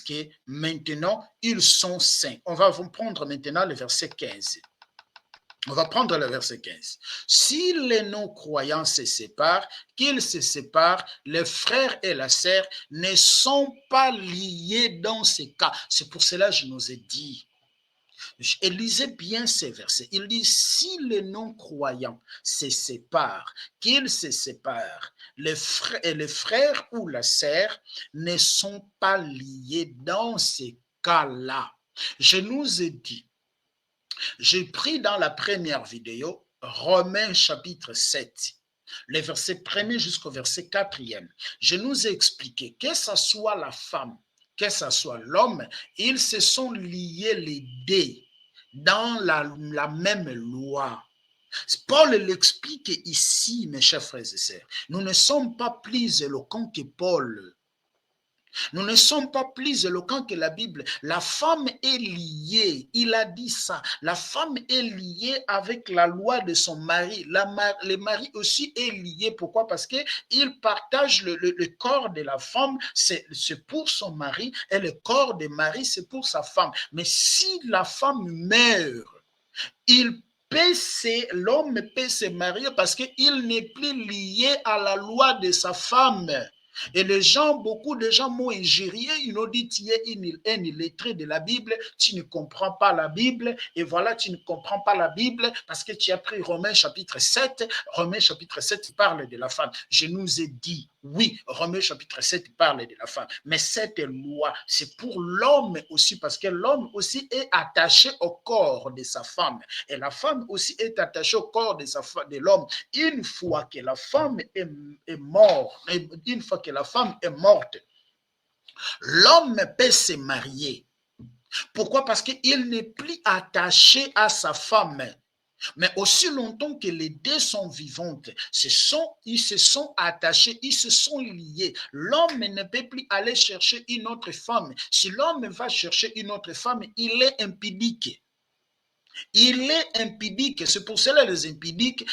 que maintenant ils sont saints. On va prendre maintenant le verset 15. On va prendre le verset 15. Si les non-croyants se séparent, qu'ils se séparent, le frère et la sœur ne sont pas liés dans ces cas. C'est pour cela que je nous ai dit. Et lisez bien ces versets. Il dit, si les non-croyants se séparent, qu'ils se séparent, les frères ou la sœur ne sont pas liés dans ces cas-là. Je nous ai dit, j'ai pris dans la première vidéo Romains chapitre 7, les versets 1er jusqu'au verset 4e. Je nous ai expliqué que ce soit la femme, que ce soit l'homme, ils se sont liés les deux dans la même loi. Paul l'explique ici, mes chers frères et sœurs. Nous ne sommes pas plus éloquents que Paul. Nous ne sommes pas plus éloquents que la Bible. La femme est liée, il a dit ça. La femme est liée avec la loi de son mari. Le mari aussi est lié. Pourquoi? Parce qu'il partage le corps de la femme, c'est pour son mari, et le corps du mari, c'est pour sa femme. Mais si la femme meurt, l'homme peut se marier parce qu'il n'est plus lié à la loi de sa femme. Et beaucoup de gens m'ont injurié, ils ont dit, tu es un illettré de la Bible, tu ne comprends pas la Bible, et voilà, tu ne comprends pas la Bible parce que tu as pris Romains chapitre 7 parle de la femme. Je nous ai dit, oui, Romains chapitre 7 parle de la femme, mais cette loi, c'est pour l'homme aussi, parce que l'homme aussi est attaché au corps de sa femme, et la femme aussi est attachée au corps de l'homme. Une fois que la femme est morte, l'homme peut se marier. Pourquoi? Parce qu'il n'est plus attaché à sa femme. Mais aussi longtemps que les deux sont vivantes, ils se sont attachés, ils se sont liés. L'homme ne peut plus aller chercher une autre femme. Si l'homme va chercher une autre femme, il est impudique. Il est impudique. C'est pour cela les impudiques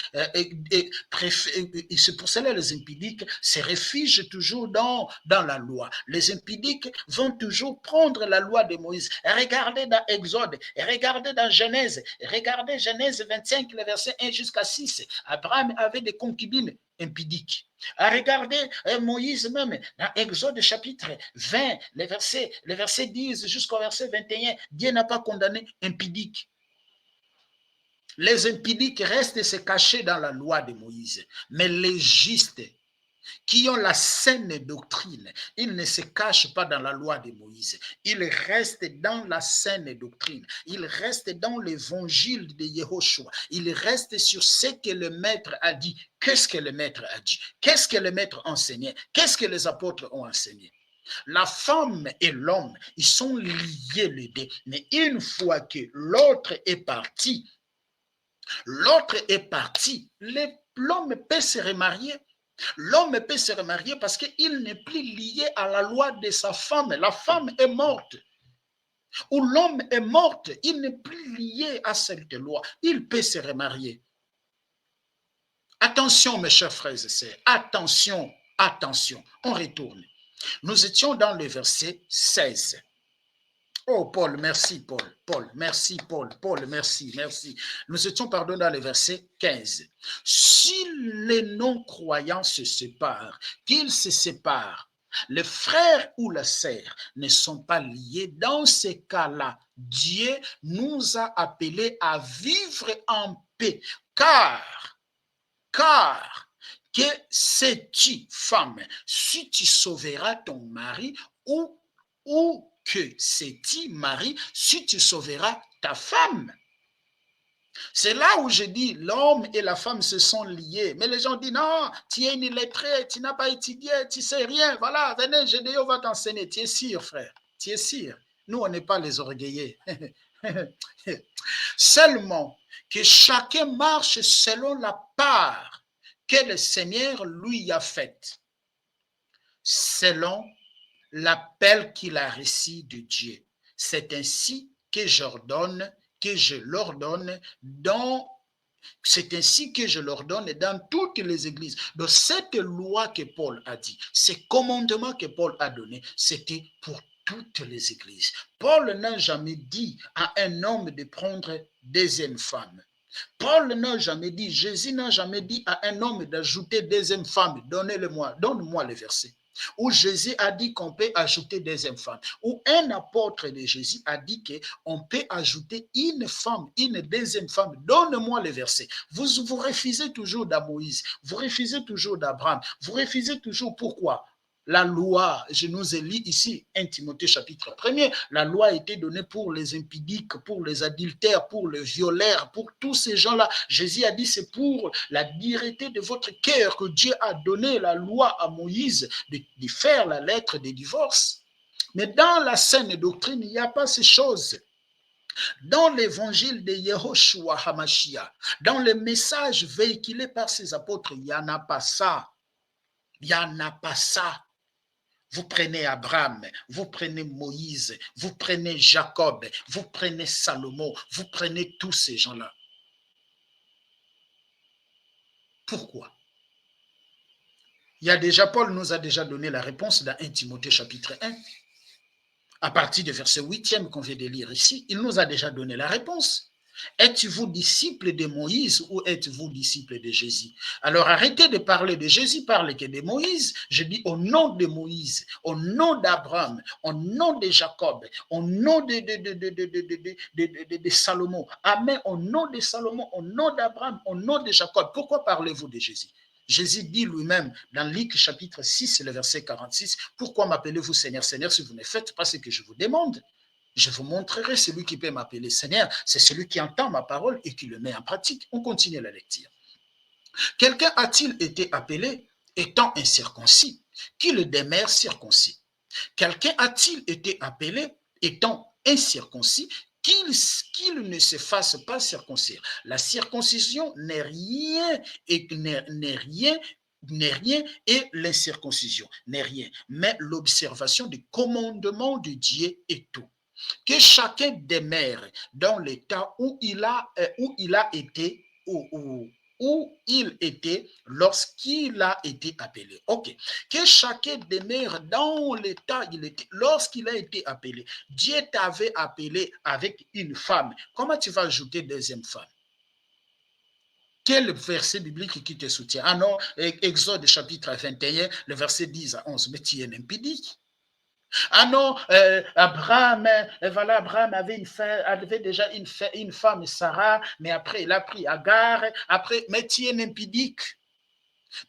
se réfugient toujours dans la loi. Les impudiques vont toujours prendre la loi de Moïse. Regardez dans Exode, regardez dans Genèse, regardez Genèse 25, le verset 1 jusqu'à 6. Abraham avait des concubines impudiques. Regardez Moïse même dans Exode chapitre 20, le verset 10 jusqu'au verset 21. Dieu n'a pas condamné impudique. Les impudiques restent se cacher dans la loi de Moïse. Mais les justes qui ont la saine doctrine, ils ne se cachent pas dans la loi de Moïse. Ils restent dans la saine doctrine. Ils restent dans l'évangile de Yehoshua. Ils restent sur ce que le maître a dit. Qu'est-ce que le maître a dit? Qu'est-ce que le maître enseignait? Qu'est-ce que les apôtres ont enseigné? La femme et l'homme, ils sont liés les deux. Mais une fois que l'autre est parti, L'autre est parti. L'homme peut se remarier. L'homme peut se remarier parce qu'il n'est plus lié à la loi de sa femme. La femme est morte. Ou l'homme est mort, il n'est plus lié à cette loi. Il peut se remarier. Attention, mes chers frères et sœurs. Attention, attention. On retourne. Nous étions dans le verset 16. Oh, Paul, merci, Paul. Paul, merci, Paul. Paul, merci, merci. Nous étions, pardon, dans le verset 15. Si les non-croyants se séparent, qu'ils se séparent, les frères ou la sœur ne sont pas liés. Dans ces cas-là, Dieu nous a appelés à vivre en paix. Car, que sais-tu, femme, si tu sauveras ton mari ou que sais-tu, mari, si tu sauveras ta femme? C'est là où je dis l'homme et la femme se sont liés. Mais les gens disent non, tu es une illettrée, tu n'as pas étudié, tu sais rien. Voilà, venez, Gédéon va t'enseigner. Tu es sûr, frère. Tu es sûr. Nous, on n'est pas les orgueillés. Seulement que chacun marche selon la part que le Seigneur lui a faite, selon l'appel qu'il a reçu de Dieu. C'est ainsi que j'ordonne, que je l'ordonne c'est ainsi que je l'ordonne dans toutes les églises. Donc cette loi que Paul a dit, ces commandements que Paul a donnés, c'était pour toutes les églises. Paul n'a jamais dit à un homme de prendre deuxième femme. Paul n'a jamais dit, Jésus n'a jamais dit à un homme d'ajouter deuxième femme. Donnez-le-moi, donne-moi le verset. Où Jésus a dit qu'on peut ajouter deuxième femme. Où un apôtre de Jésus a dit qu'on peut ajouter une femme, une deuxième femme. Donne-moi le verset. Vous refusez toujours d'A Moïse. Vous refusez toujours d'Abraham. Vous refusez toujours pourquoi? La loi, je nous ai lu ici, 1 Timothée chapitre 1er, la loi a été donnée pour les impudiques, pour les adultères, pour les violeurs, pour tous ces gens-là. Jésus a dit, c'est pour la dureté de votre cœur que Dieu a donné la loi à Moïse de faire la lettre des divorces. Mais dans la saine doctrine, il n'y a pas ces choses. Dans l'évangile de Yehoshua Hamashiach, dans le message véhiculé par ses apôtres, il n'y en a pas ça. Il n'y en a pas ça. Vous prenez Abraham, vous prenez Moïse, vous prenez Jacob, vous prenez Salomon, vous prenez tous ces gens-là. Pourquoi? Il y a déjà, Paul nous a déjà donné la réponse dans 1 Timothée chapitre 1. À partir du verset 8e qu'on vient de lire ici, il nous a déjà donné la réponse. Êtes-vous disciple de Moïse ou êtes-vous disciple de Jésus? Alors arrêtez de parler de Jésus, parlez que de Moïse. Je dis au nom de Moïse, au nom d'Abraham, au nom de Jacob, au nom de Salomon. Amen, au nom de Salomon, au nom d'Abraham, au nom de Jacob. Pourquoi parlez-vous de Jésus? Jésus dit lui-même dans Luc chapitre 6, le verset 46, « Pourquoi m'appelez-vous Seigneur, Seigneur, si vous ne faites pas ce que je vous demande ?» Je vous montrerai celui qui peut m'appeler Seigneur, c'est celui qui entend ma parole et qui le met en pratique. On continue la lecture. Quelqu'un a-t-il été appelé étant incirconcis, qui le demeure circoncis? Quelqu'un a-t-il été appelé étant incirconcis, qu'il ne se fasse pas circoncire? La circoncision n'est rien et l'incirconcision n'est rien, mais l'observation des commandements de Dieu est tout. Que chacun demeure dans l'état où il a été, où il était lorsqu'il a été appelé. Ok. Que chacun demeure dans l'état où il était lorsqu'il a été appelé. Dieu t'avait appelé avec une femme. Comment tu vas ajouter deuxième femme? Quel verset biblique qui te soutient? Ah non, Exode chapitre 21, le verset 10 à 11. Mais tu es un impudique. Ah non, Abraham, voilà, Abraham avait déjà une femme, Sarah, mais après il a pris Agar, après, mais tu es un impudique.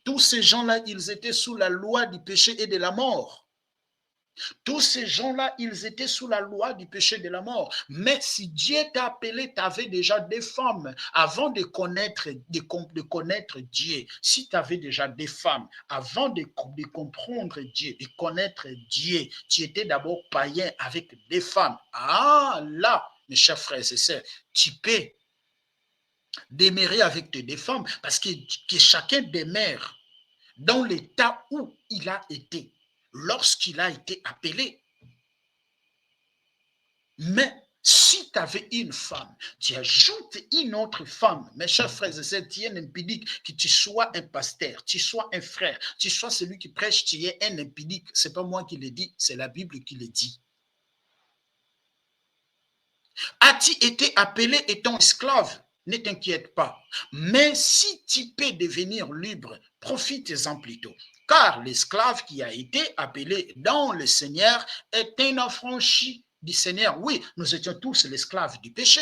Tous ces gens-là, ils étaient sous la loi du péché et de la mort. Tous ces gens-là, ils étaient sous la loi du péché de la mort. Mais si Dieu t'a appelé, tu avais déjà des femmes avant de connaître Dieu. Si tu avais déjà des femmes avant de comprendre Dieu, de connaître Dieu, tu étais d'abord païen avec des femmes. Ah là, mes chers frères et sœurs, tu peux Demeurer avec des femmes, parce que chacun demeure dans l'état où il a été, lorsqu'il a été appelé. Mais si tu avais une femme, tu ajoutes une autre femme, mes chers frères et sœurs, tu es un impudique, que tu sois un pasteur, tu sois un frère, tu sois celui qui prêche, tu es un impudique. Ce n'est pas moi qui le dis, c'est la Bible qui le dit. As-tu été appelé étant esclave? Ne t'inquiète pas. Mais si tu peux devenir libre, profite-en plutôt. Car l'esclave qui a été appelé dans le Seigneur est un affranchi du Seigneur. Oui, nous étions tous l'esclave du péché.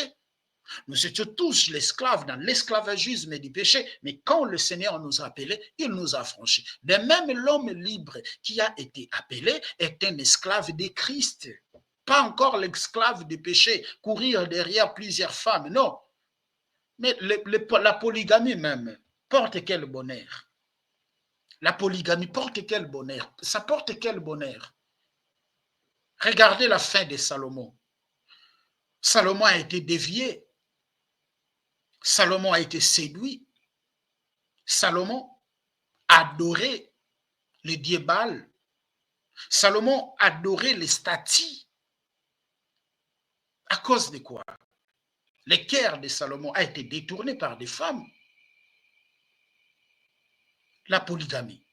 Nous étions tous l'esclave dans l'esclavagisme du péché, mais quand le Seigneur nous a appelés, il nous a affranchis. De même, l'homme libre qui a été appelé est un esclave de Christ. Pas encore l'esclave du péché, courir derrière plusieurs femmes, non. Mais la polygamie même, porte quel bonheur. La polygamie porte quel bonheur. Ça porte quel bonheur. Regardez la fin de Salomon. Salomon a été dévié. Salomon a été séduit. Salomon adorait le dieu Baal. Salomon adorait les statues. À cause de quoi? Le cœur de Salomon a été détourné par des femmes. La polygamie,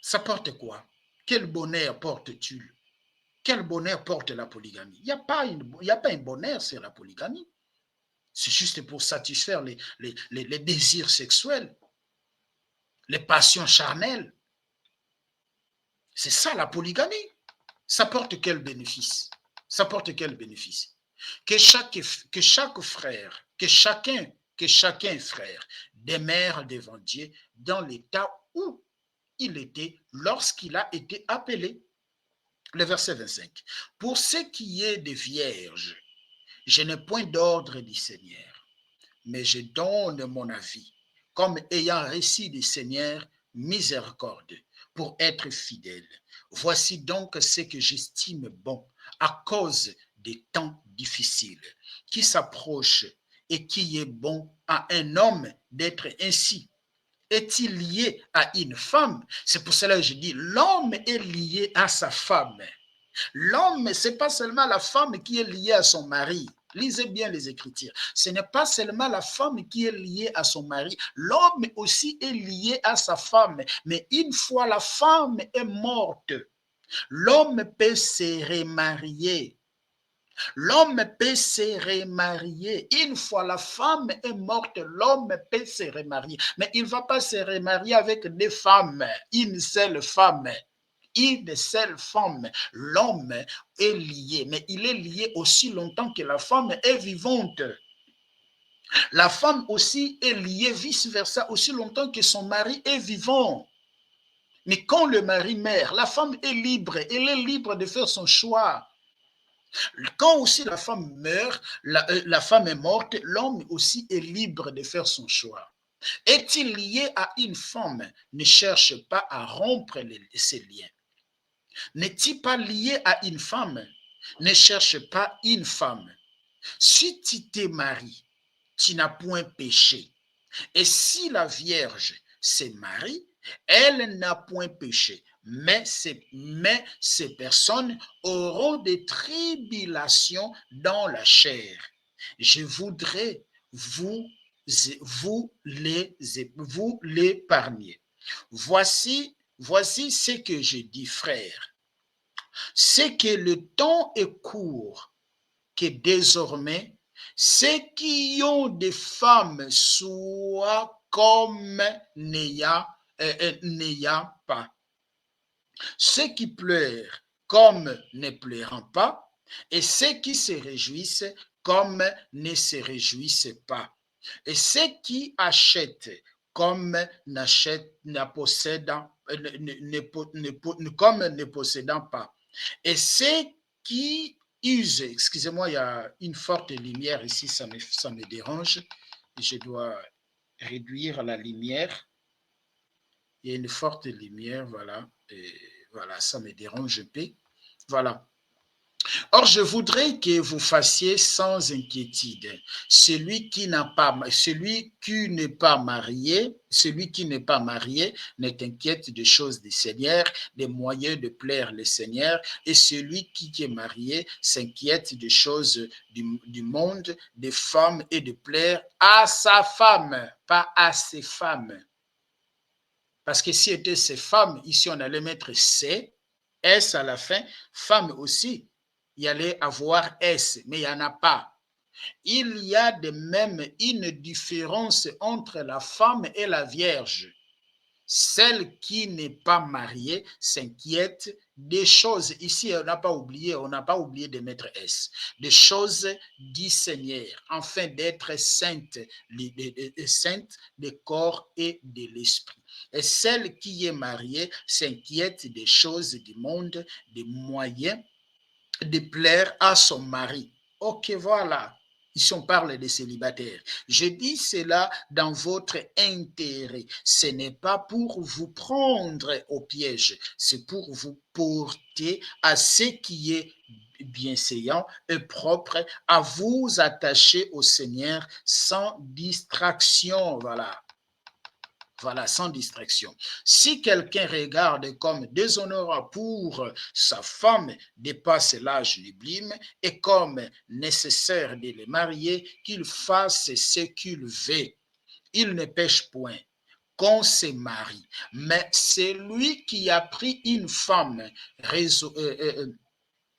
ça porte quoi? Quel bonheur porte-t-il? Quel bonheur porte la polygamie? Il n'y a pas un bonheur sur la polygamie. C'est juste pour satisfaire les désirs sexuels, les passions charnelles. C'est ça la polygamie. Ça porte quel bénéfice? Ça porte quel bénéfice? Que chaque frère, que chacun frère demeure devant Dieu dans l'état où il était lorsqu'il a été appelé. Le verset 25. Pour ce qui est des vierges, je n'ai point d'ordre du Seigneur, mais je donne mon avis, comme ayant reçu du Seigneur miséricorde, pour être fidèle. Voici donc ce que j'estime bon, à cause des temps difficiles qui s'approchent et qui est bon à un homme d'être ainsi. Est-il lié à une femme? C'est pour cela que je dis, l'homme est lié à sa femme. L'homme, ce n'est pas seulement la femme qui est liée à son mari. Lisez bien les Écritures. Ce n'est pas seulement la femme qui est liée à son mari. L'homme aussi est lié à sa femme. Mais une fois la femme est morte, l'homme peut se remarier. L'homme peut se remarier. Une fois la femme est morte, l'homme peut se remarier. Mais il ne va pas se remarier avec des femmes, une seule femme. Une seule femme. L'homme est lié, mais il est lié aussi longtemps que la femme est vivante. La femme aussi est liée vice-versa aussi longtemps que son mari est vivant. Mais quand le mari meurt, la femme est libre. Elle est libre de faire son choix. Quand aussi la femme meurt, la femme est morte, l'homme aussi est libre de faire son choix. Est-il lié à une femme? Ne cherche pas à rompre ces liens. N'est-il pas lié à une femme? Ne cherche pas une femme. Si tu t'es marié, tu n'as point péché. Et si la Vierge se marie, elle n'a point péché. Mais ces personnes auront des tribulations dans la chair. Je voudrais vous l'épargner. Voici ce que je dis, frère. C'est que le temps est court, que désormais, ceux qui ont des femmes soient comme n'ayant pas. Ceux qui pleurent comme ne pleurant pas, et ceux qui se réjouissent comme ne se réjouissent pas. Et ceux qui achètent comme ne possédant pas. Et ceux qui usent, excusez-moi, il y a une forte lumière ici, ça me dérange. Je dois réduire la lumière. Il y a une forte lumière, voilà. Et voilà, ça me dérange un peu. Voilà. Or, je voudrais que vous fassiez sans inquiétude. Celui qui n'est pas marié n'est inquiète des choses du Seigneur, des moyens de plaire le Seigneur, et celui qui est marié s'inquiète des choses du monde, des femmes et de plaire à sa femme, pas à ses femmes. Parce que si c'était ses femmes, ici on allait mettre C, S à la fin, femme aussi, il y allait avoir S, mais il n'y en a pas. Il y a de même une différence entre la femme et la vierge. Celle qui n'est pas mariée s'inquiète des choses. Ici, on n'a pas oublié de mettre S. Des choses du Seigneur, afin d'être sainte, sainte de corps et de l'esprit. Et celle qui est mariée s'inquiète des choses du monde, des moyens de plaire à son mari. Ok, voilà. Ici, on parle des célibataires. Je dis cela dans votre intérêt. Ce n'est pas pour vous prendre au piège, c'est pour vous porter à ce qui est bienséant et propre, à vous attacher au Seigneur sans distraction. Voilà. Voilà, sans distraction. Si quelqu'un regarde comme déshonorant pour sa femme dépasse l'âge sublime et comme nécessaire de les marier, qu'il fasse ce qu'il veut. Il ne pêche point qu'on se marie, mais c'est lui qui a pris une femme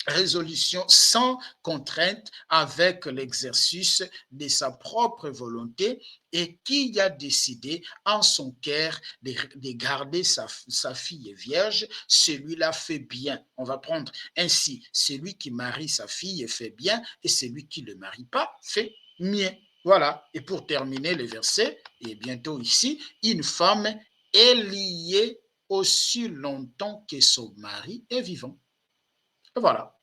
résolution sans contrainte avec l'exercice de sa propre volonté et qui a décidé en son cœur de garder sa fille vierge, celui-là fait bien. On va prendre ainsi, celui qui marie sa fille fait bien et celui qui ne le marie pas fait mieux. Voilà. Et pour terminer le verset, et bientôt ici, une femme est liée aussi longtemps que son mari est vivant. Et voilà.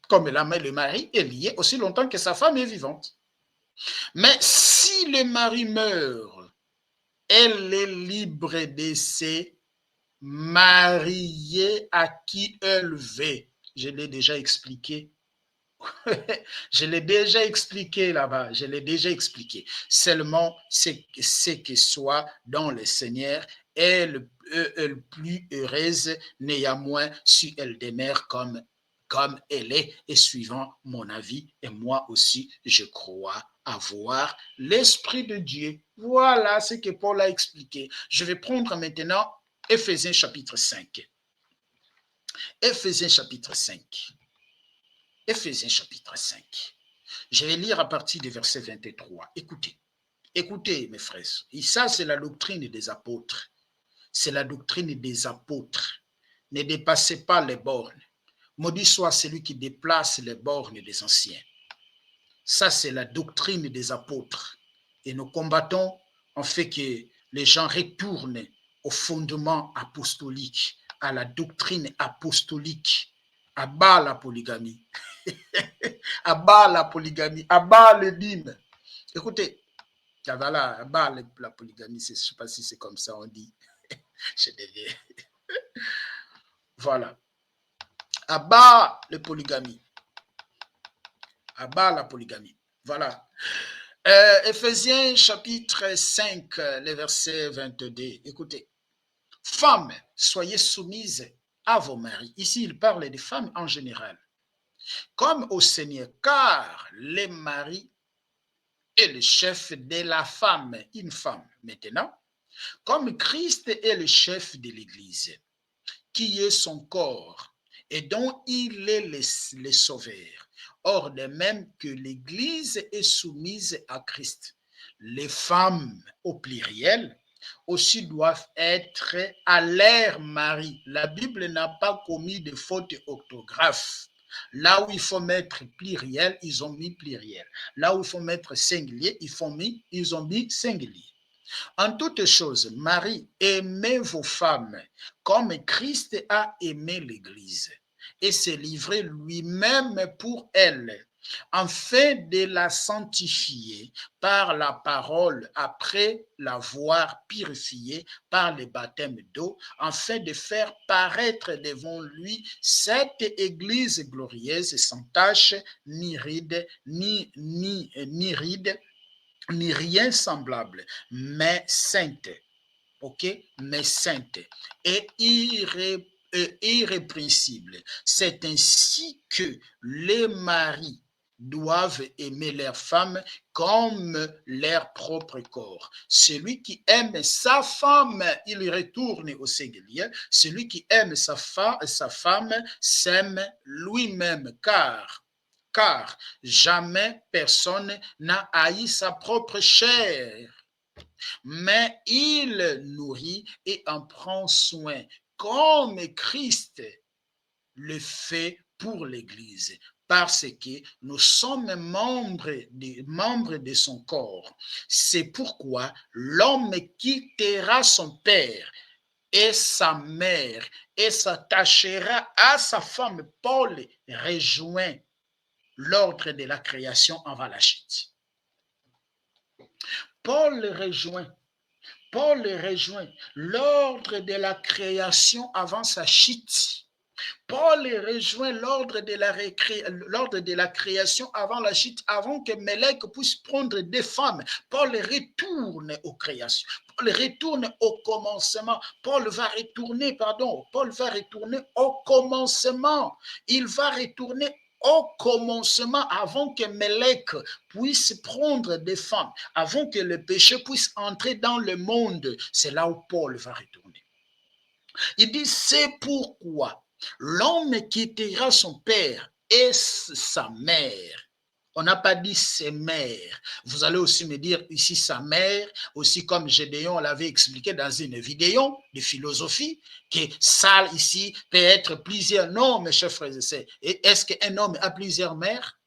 Comme le mari est lié aussi longtemps que sa femme est vivante. Mais si le mari meurt, elle est libre de se marier à qui elle veut. Je l'ai déjà expliqué. Je l'ai déjà expliqué là-bas. Je l'ai déjà expliqué. Seulement, c'est que soit dans le Seigneur est le plus heureuse, néanmoins, si elle demeure comme elle est, et suivant mon avis, et moi aussi, je crois avoir l'Esprit de Dieu. Voilà ce que Paul a expliqué. Je vais prendre maintenant Éphésiens chapitre 5. Éphésiens chapitre 5. Éphésiens chapitre 5. Je vais lire à partir du verset 23. Écoutez, écoutez mes frères. Et ça, c'est la doctrine des apôtres. C'est la doctrine des apôtres. Ne dépassez pas les bornes. Maudit soit celui qui déplace les bornes des anciens. Ça, c'est la doctrine des apôtres. Et nous combattons en fait que les gens retournent au fondement apostolique, à la doctrine apostolique, à bas la polygamie, à bas la polygamie, à bas le dîme. Écoutez, voilà, à bas la polygamie, je ne sais pas si c'est comme ça on dit. Je deviens. Voilà. À bas la polygamie. À bas la polygamie. Voilà. Éphésiens chapitre 5, le verset 22. Écoutez. Femmes, soyez soumises à vos maris. Ici, il parle des femmes en général. Comme au Seigneur, car les maris est le chef de la femme, une femme. Maintenant, comme Christ est le chef de l'Église, qui est son corps et dont il est le sauveur. Or, de même que l'Église est soumise à Christ, les femmes au pluriel aussi doivent être à leur mari. La Bible n'a pas commis de faute orthographe. Là où il faut mettre pluriel, ils ont mis pluriel. Là où il faut mettre singulier, ils ont mis singulier. En toutes choses, Marie, aimez vos femmes comme Christ a aimé l'Église et s'est livré lui-même pour elle, afin de la sanctifier par la parole après l'avoir purifiée par le baptême d'eau, afin de faire paraître devant lui cette Église glorieuse sans tache, ni ride, ni ride, ni rien semblable, mais sainte. OK? Mais sainte et irrépréhensible. C'est ainsi que les maris doivent aimer leurs femmes comme leur propre corps. Celui qui aime sa femme, il retourne au singulier. Celui qui aime sa femme s'aime lui-même, car jamais personne n'a haï sa propre chair, mais il nourrit et en prend soin, comme Christ le fait pour l'Église, parce que nous sommes membres de son corps. C'est pourquoi l'homme quittera son père et sa mère et s'attachera à sa femme. Paul rejoint l'ordre de la création avant la chute. Paul rejoint l'ordre de la création avant sa chute. Paul rejoint l'ordre de la création avant la chute, avant que Mélèque puisse prendre des femmes. Paul retourne aux créations. Paul retourne au commencement. Paul va retourner au commencement. Il va retourner au commencement avant que Mélèque puisse prendre des femmes, avant que le péché puisse entrer dans le monde. C'est là où Paul va retourner. Il dit, c'est pourquoi l'homme quittera son père et sa mère. On n'a pas dit ses mères. Vous allez aussi me dire ici sa mère, aussi comme Gédéon l'avait expliqué dans une vidéo de philosophie, que ça ici peut être plusieurs. Non, mes chers frères et sœurs. Est-ce qu'un homme a plusieurs mères?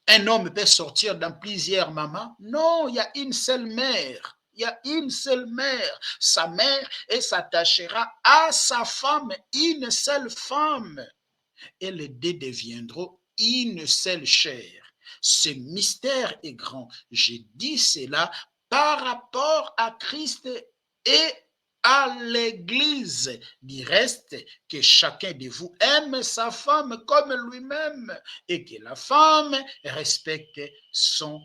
Un homme peut sortir dans plusieurs mamans? Non, il y a une seule mère. Il y a une seule mère, sa mère, et s'attachera à sa femme, une seule femme. Et les deux deviendront une seule chair. Ce mystère est grand. Je dis cela par rapport à Christ et à l'Église. Du reste, que chacun de vous aime sa femme comme lui-même et que la femme respecte son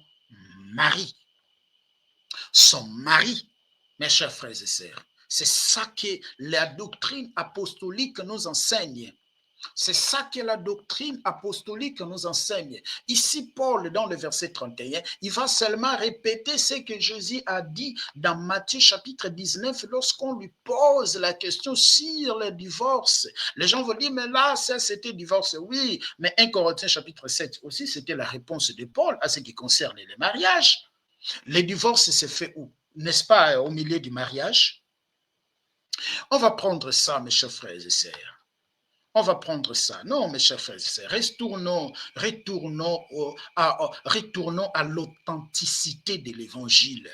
mari. Son mari, mes chers frères et sœurs. C'est ça que la doctrine apostolique nous enseigne. C'est ça que la doctrine apostolique nous enseigne. Ici, Paul, dans le verset 31, il va seulement répéter ce que Jésus a dit dans Matthieu chapitre 19 lorsqu'on lui pose la question sur le divorce. Les gens vont dire, mais là, ça c'était divorce. Oui, mais 1 Corinthiens chapitre 7 aussi, c'était la réponse de Paul à ce qui concerne les mariages. Le divorce se fait où? N'est-ce pas au milieu du mariage? On va prendre ça, mes chers frères et sœurs. On va prendre ça. Non, mes chers frères et sœurs, retournons à l'authenticité de l'évangile.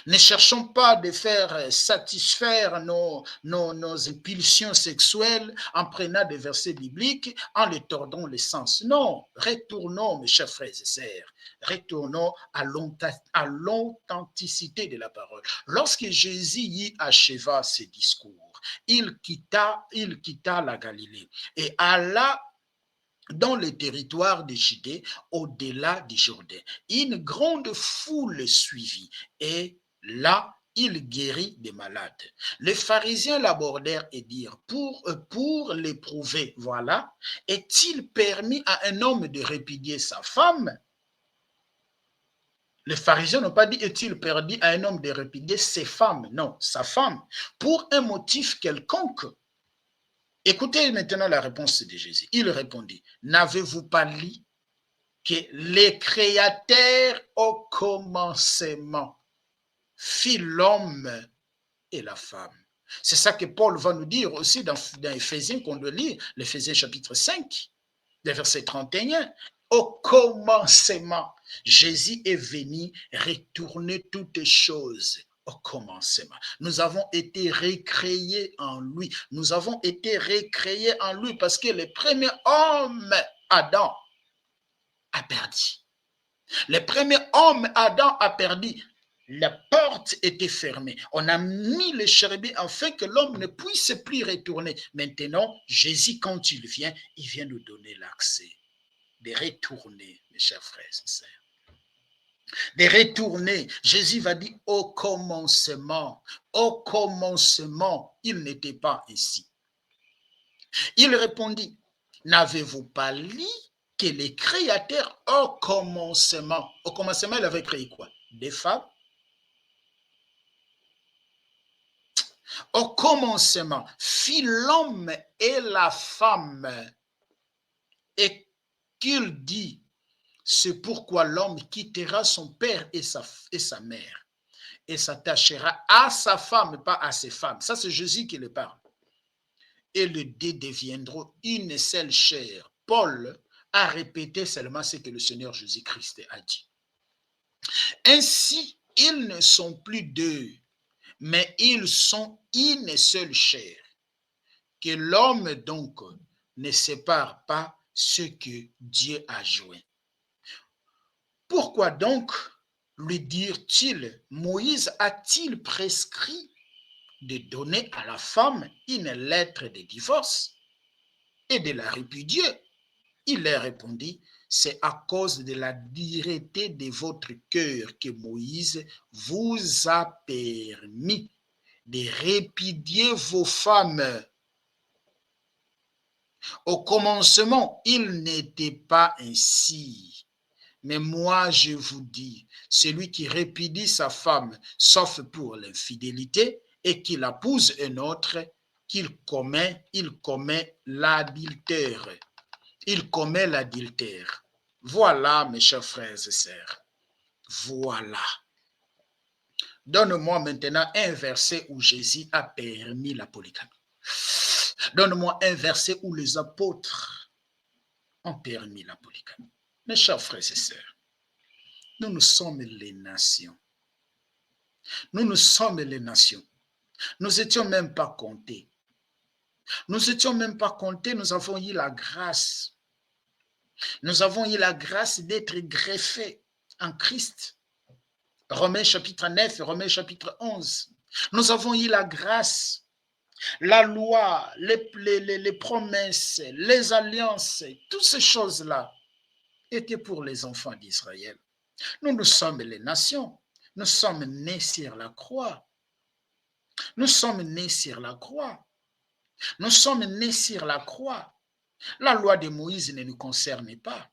Ne cherchons pas de faire satisfaire nos impulsions sexuelles en prenant des versets bibliques, en les tordant le sens. Non, retournons, mes chers frères et sœurs, retournons à l'authenticité de la parole. Lorsque Jésus y acheva ses discours, il quitta la Galilée et alla dans le territoire de Judée, au-delà du Jourdain. Une grande foule suivit et là, il guérit des malades. Les pharisiens l'abordèrent et dirent, pour l'éprouver, voilà, est-il permis à un homme de répudier sa femme? Les pharisiens n'ont pas dit, est-il permis à un homme de répudier ses femmes? Non, sa femme, pour un motif quelconque. Écoutez maintenant la réponse de Jésus. Il répondit, n'avez-vous pas lu que le Créateur au commencement fit l'homme et la femme? C'est ça que Paul va nous dire aussi dans Éphésiens qu'on doit lire, l'Éphésiens chapitre 5, verset 31. Au commencement, Jésus est venu retourner toutes choses. Au commencement, nous avons été recréés en lui. Nous avons été recréés en lui parce que le premier homme, Adam, a perdu. Le premier homme, Adam, a perdu. La porte était fermée. On a mis les chérubins afin que l'homme ne puisse plus retourner. Maintenant, Jésus, quand il vient nous donner l'accès de retourner, mes chers frères et sœurs. De retourner. Jésus va dire au commencement, il n'était pas ici. Il répondit, n'avez-vous pas lu que le Créateur au commencement, il avait créé quoi? Des femmes. Au commencement, fit l'homme et la femme. Et qu'il dit, c'est pourquoi l'homme quittera son père et sa mère et s'attachera à sa femme, pas à ses femmes. Ça, c'est Jésus qui le parle. Et les deux deviendront une seule chair. Paul a répété seulement ce que le Seigneur Jésus-Christ a dit. Ainsi, ils ne sont plus deux, mais ils sont une seule chair. Que l'homme donc ne sépare pas ce que Dieu a joint. Pourquoi donc lui dire-t-il, Moïse a-t-il prescrit de donner à la femme une lettre de divorce et de la répudier? Il leur répondit, c'est à cause de la dureté de votre cœur que Moïse vous a permis de répudier vos femmes. Au commencement, il n'était pas ainsi. Mais moi, je vous dis, celui qui répudie sa femme, sauf pour l'infidélité, et qu'il épouse un autre, il commet l'adultère. Il commet l'adultère. Voilà, mes chers frères et sœurs. Voilà. Donne-moi maintenant un verset où Jésus a permis la polygamie. Donne-moi un verset où les apôtres ont permis la polygamie. Mes chers frères et sœurs, nous sommes les nations. Nous sommes les nations. Nous n'étions même pas comptés. Nous n'étions même pas comptés, nous avons eu la grâce. Nous avons eu la grâce d'être greffés en Christ. Romains chapitre 9, Romains chapitre 11. Nous avons eu la grâce, la loi, les promesses, les alliances, toutes ces choses-là étaient pour les enfants d'Israël. Nous sommes les nations. Nous sommes nés sur la croix. Nous sommes nés sur la croix. Nous sommes nés sur la croix. La loi de Moïse ne nous concerne pas.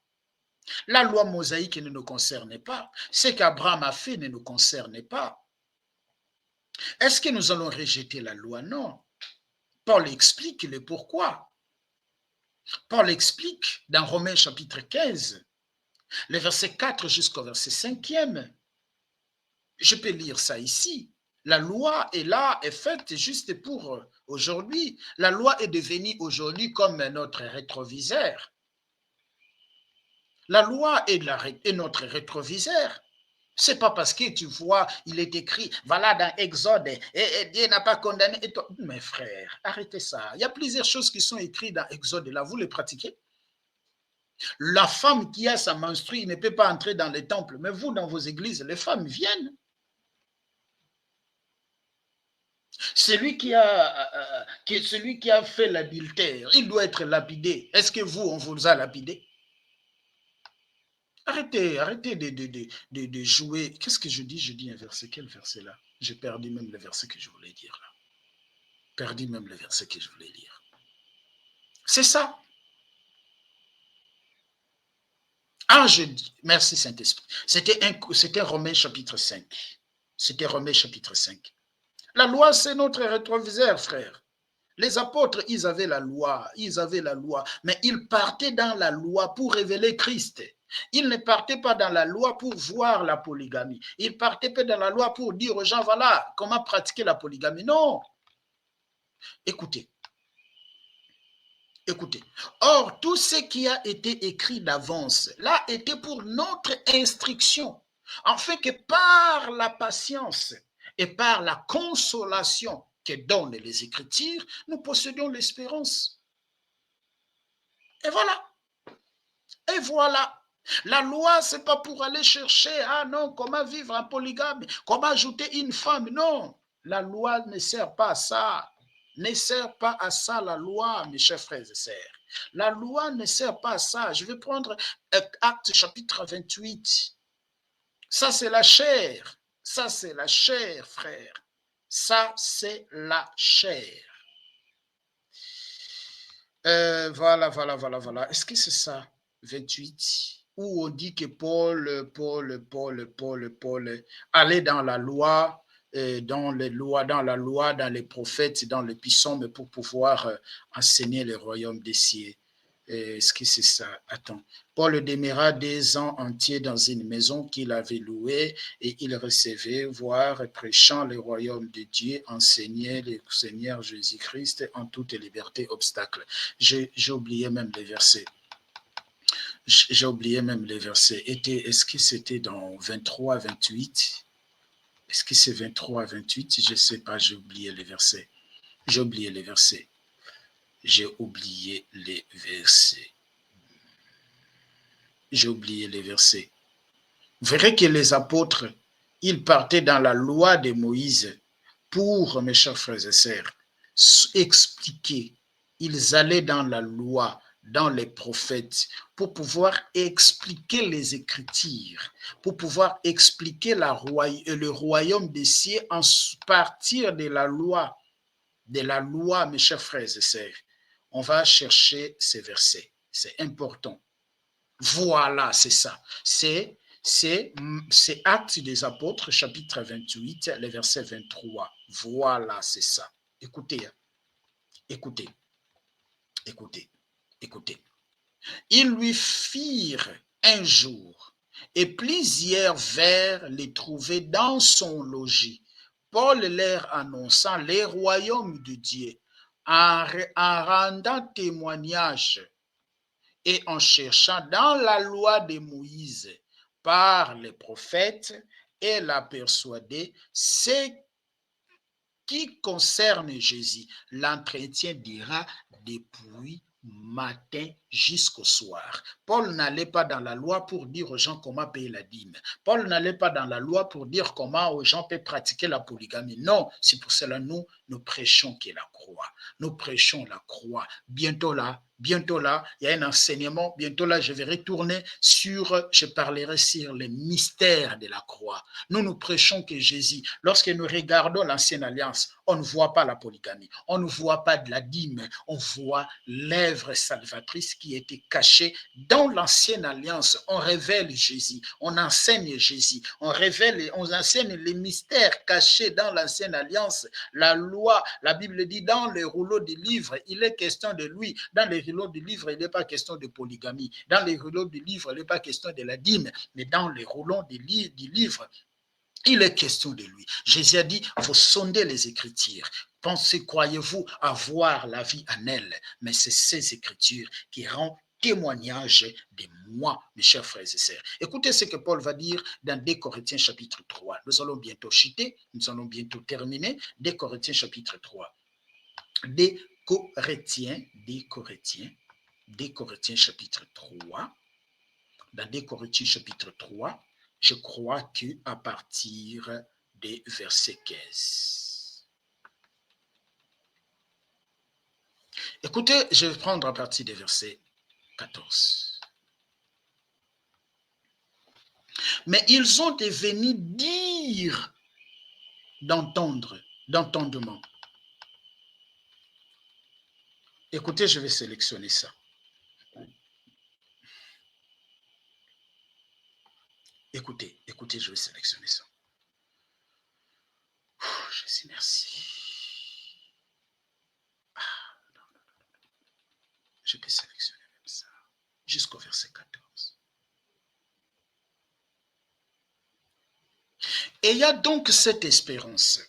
La loi mosaïque ne nous concerne pas. Ce qu'Abraham a fait ne nous concerne pas. Est-ce que nous allons rejeter la loi? Non. Paul explique le pourquoi. Paul explique dans Romains chapitre 15, le verset 4 jusqu'au verset 5e. Je peux lire ça ici. La loi est là, est faite juste pour aujourd'hui. La loi est devenue aujourd'hui comme notre rétroviseur. La loi est notre rétroviseur. C'est pas parce que tu vois, il est écrit, voilà dans Exode, et Dieu n'a pas condamné. Et toi, mes frères, arrêtez ça. Il y a plusieurs choses qui sont écrites dans Exode, là, vous les pratiquez. La femme qui a sa menstrue ne peut pas entrer dans les temples, mais vous, dans vos églises, les femmes viennent. Celui qui a fait l'adultère, il doit être lapidé. Est-ce que vous, on vous a lapidé? Arrêtez de jouer. Qu'est-ce que je dis? Je dis un verset. Quel verset là? J'ai perdu même le verset que je voulais dire là. Perdu même le verset que je voulais lire. C'est ça. Ah, je dis, merci Saint-Esprit. C'était Romains chapitre 5. C'était Romains chapitre 5. La loi, c'est notre rétroviseur, frère. Les apôtres, ils avaient la loi, mais ils partaient dans la loi pour révéler Christ. Ils ne partaient pas dans la loi pour voir la polygamie. Ils partaient pas dans la loi pour dire aux gens, voilà, comment pratiquer la polygamie. Non. Écoutez. Or, tout ce qui a été écrit d'avance, là, était pour notre instruction, afin que par la patience et par la consolation que donnent les Écritures, nous possédions l'espérance. Et voilà. La loi, ce n'est pas pour aller chercher, ah non, comment vivre en polygame, comment ajouter une femme. Non, la loi ne sert pas à ça. Ne sert pas à ça la loi, mes chers frères et sœurs. La loi ne sert pas à ça. Je vais prendre Acte chapitre 28. Ça, c'est la chair. Ça, c'est la chair, frère. Ça, c'est la chair. Voilà. Est-ce que c'est ça, 28, où on dit que Paul allait dans la loi, dans la loi, dans les prophètes, dans les psaumes pour pouvoir enseigner le royaume des cieux. Est-ce que c'est ça? Attends. Paul demeura 2 ans entiers dans une maison qu'il avait louée et il recevait, voire prêchant le royaume de Dieu, enseignait le Seigneur Jésus-Christ en toute liberté, obstacle. J'ai oublié même les versets. J'ai oublié même les versets. Est-ce que c'était dans 23, 28? Est-ce que c'est 23, 28? Je ne sais pas, j'ai oublié les versets. J'ai oublié les versets. J'ai oublié les versets. J'ai oublié les versets. Vous verrez que les apôtres, ils partaient dans la loi de Moïse pour, mes chers frères et sœurs, expliquer. Ils allaient dans la loi, dans les prophètes, pour pouvoir expliquer les Écritures, pour pouvoir expliquer le royaume des cieux en partir de la loi. De la loi, mes chers frères et sœurs. On va chercher ces versets. C'est important. Voilà, c'est ça. C'est Actes des Apôtres, chapitre 28, le verset 23. Voilà, c'est ça. Écoutez, écoutez. Ils lui firent un jour, et plusieurs vinrent les trouver dans son logis. Paul leur annonçant les royaumes de Dieu, en rendant témoignage et en cherchant dans la loi de Moïse par les prophètes et la persuader, ce qui concerne Jésus. L'entretien dira depuis matin jusqu'au soir. Paul n'allait pas dans la loi pour dire aux gens comment payer la dîme. Paul n'allait pas dans la loi pour dire comment aux gens peuvent pratiquer la polygamie. Non, c'est pour cela nous prêchons que la croix. Nous prêchons la croix. Bientôt là, il y a un enseignement. Bientôt là, je vais retourner je parlerai sur les mystères de la croix. Nous prêchons que Jésus, lorsque nous regardons l'ancienne alliance, on ne voit pas la polygamie, on ne voit pas de la dîme, on voit l'œuvre salvatrice qui était cachée dans l'ancienne alliance. On révèle Jésus, on enseigne Jésus, on enseigne les mystères cachés dans l'ancienne alliance. La loi, la Bible dit, dans les rouleaux du livre, il est question de lui. Dans les rouleaux du livre, il n'est pas question de polygamie. Dans les rouleaux du livre, il n'est pas question de la dîme, mais dans les rouleaux du livre, il est question de lui. Jésus a dit, vous sondez les Écritures. Croyez-vous avoir la vie en elle? Mais c'est ces Écritures qui rendent témoignage de moi, mes chers frères et sœurs. Écoutez ce que Paul va dire dans 2 Corinthiens chapitre 3. Nous allons bientôt chuter, nous allons bientôt terminer. 2 Corinthiens chapitre 3. 2 Corinthiens chapitre 3. Dans 2 Corinthiens chapitre 3, je crois qu'à partir des versets 15. Écoutez, je vais prendre à partir des versets 14. Mais ils ont devenu dires d'entendement. Écoutez, je vais sélectionner ça. Écoutez, je vais sélectionner ça. Jésus, merci. Je peux sélectionner même ça. Jusqu'au verset 14. Et il y a donc cette espérance.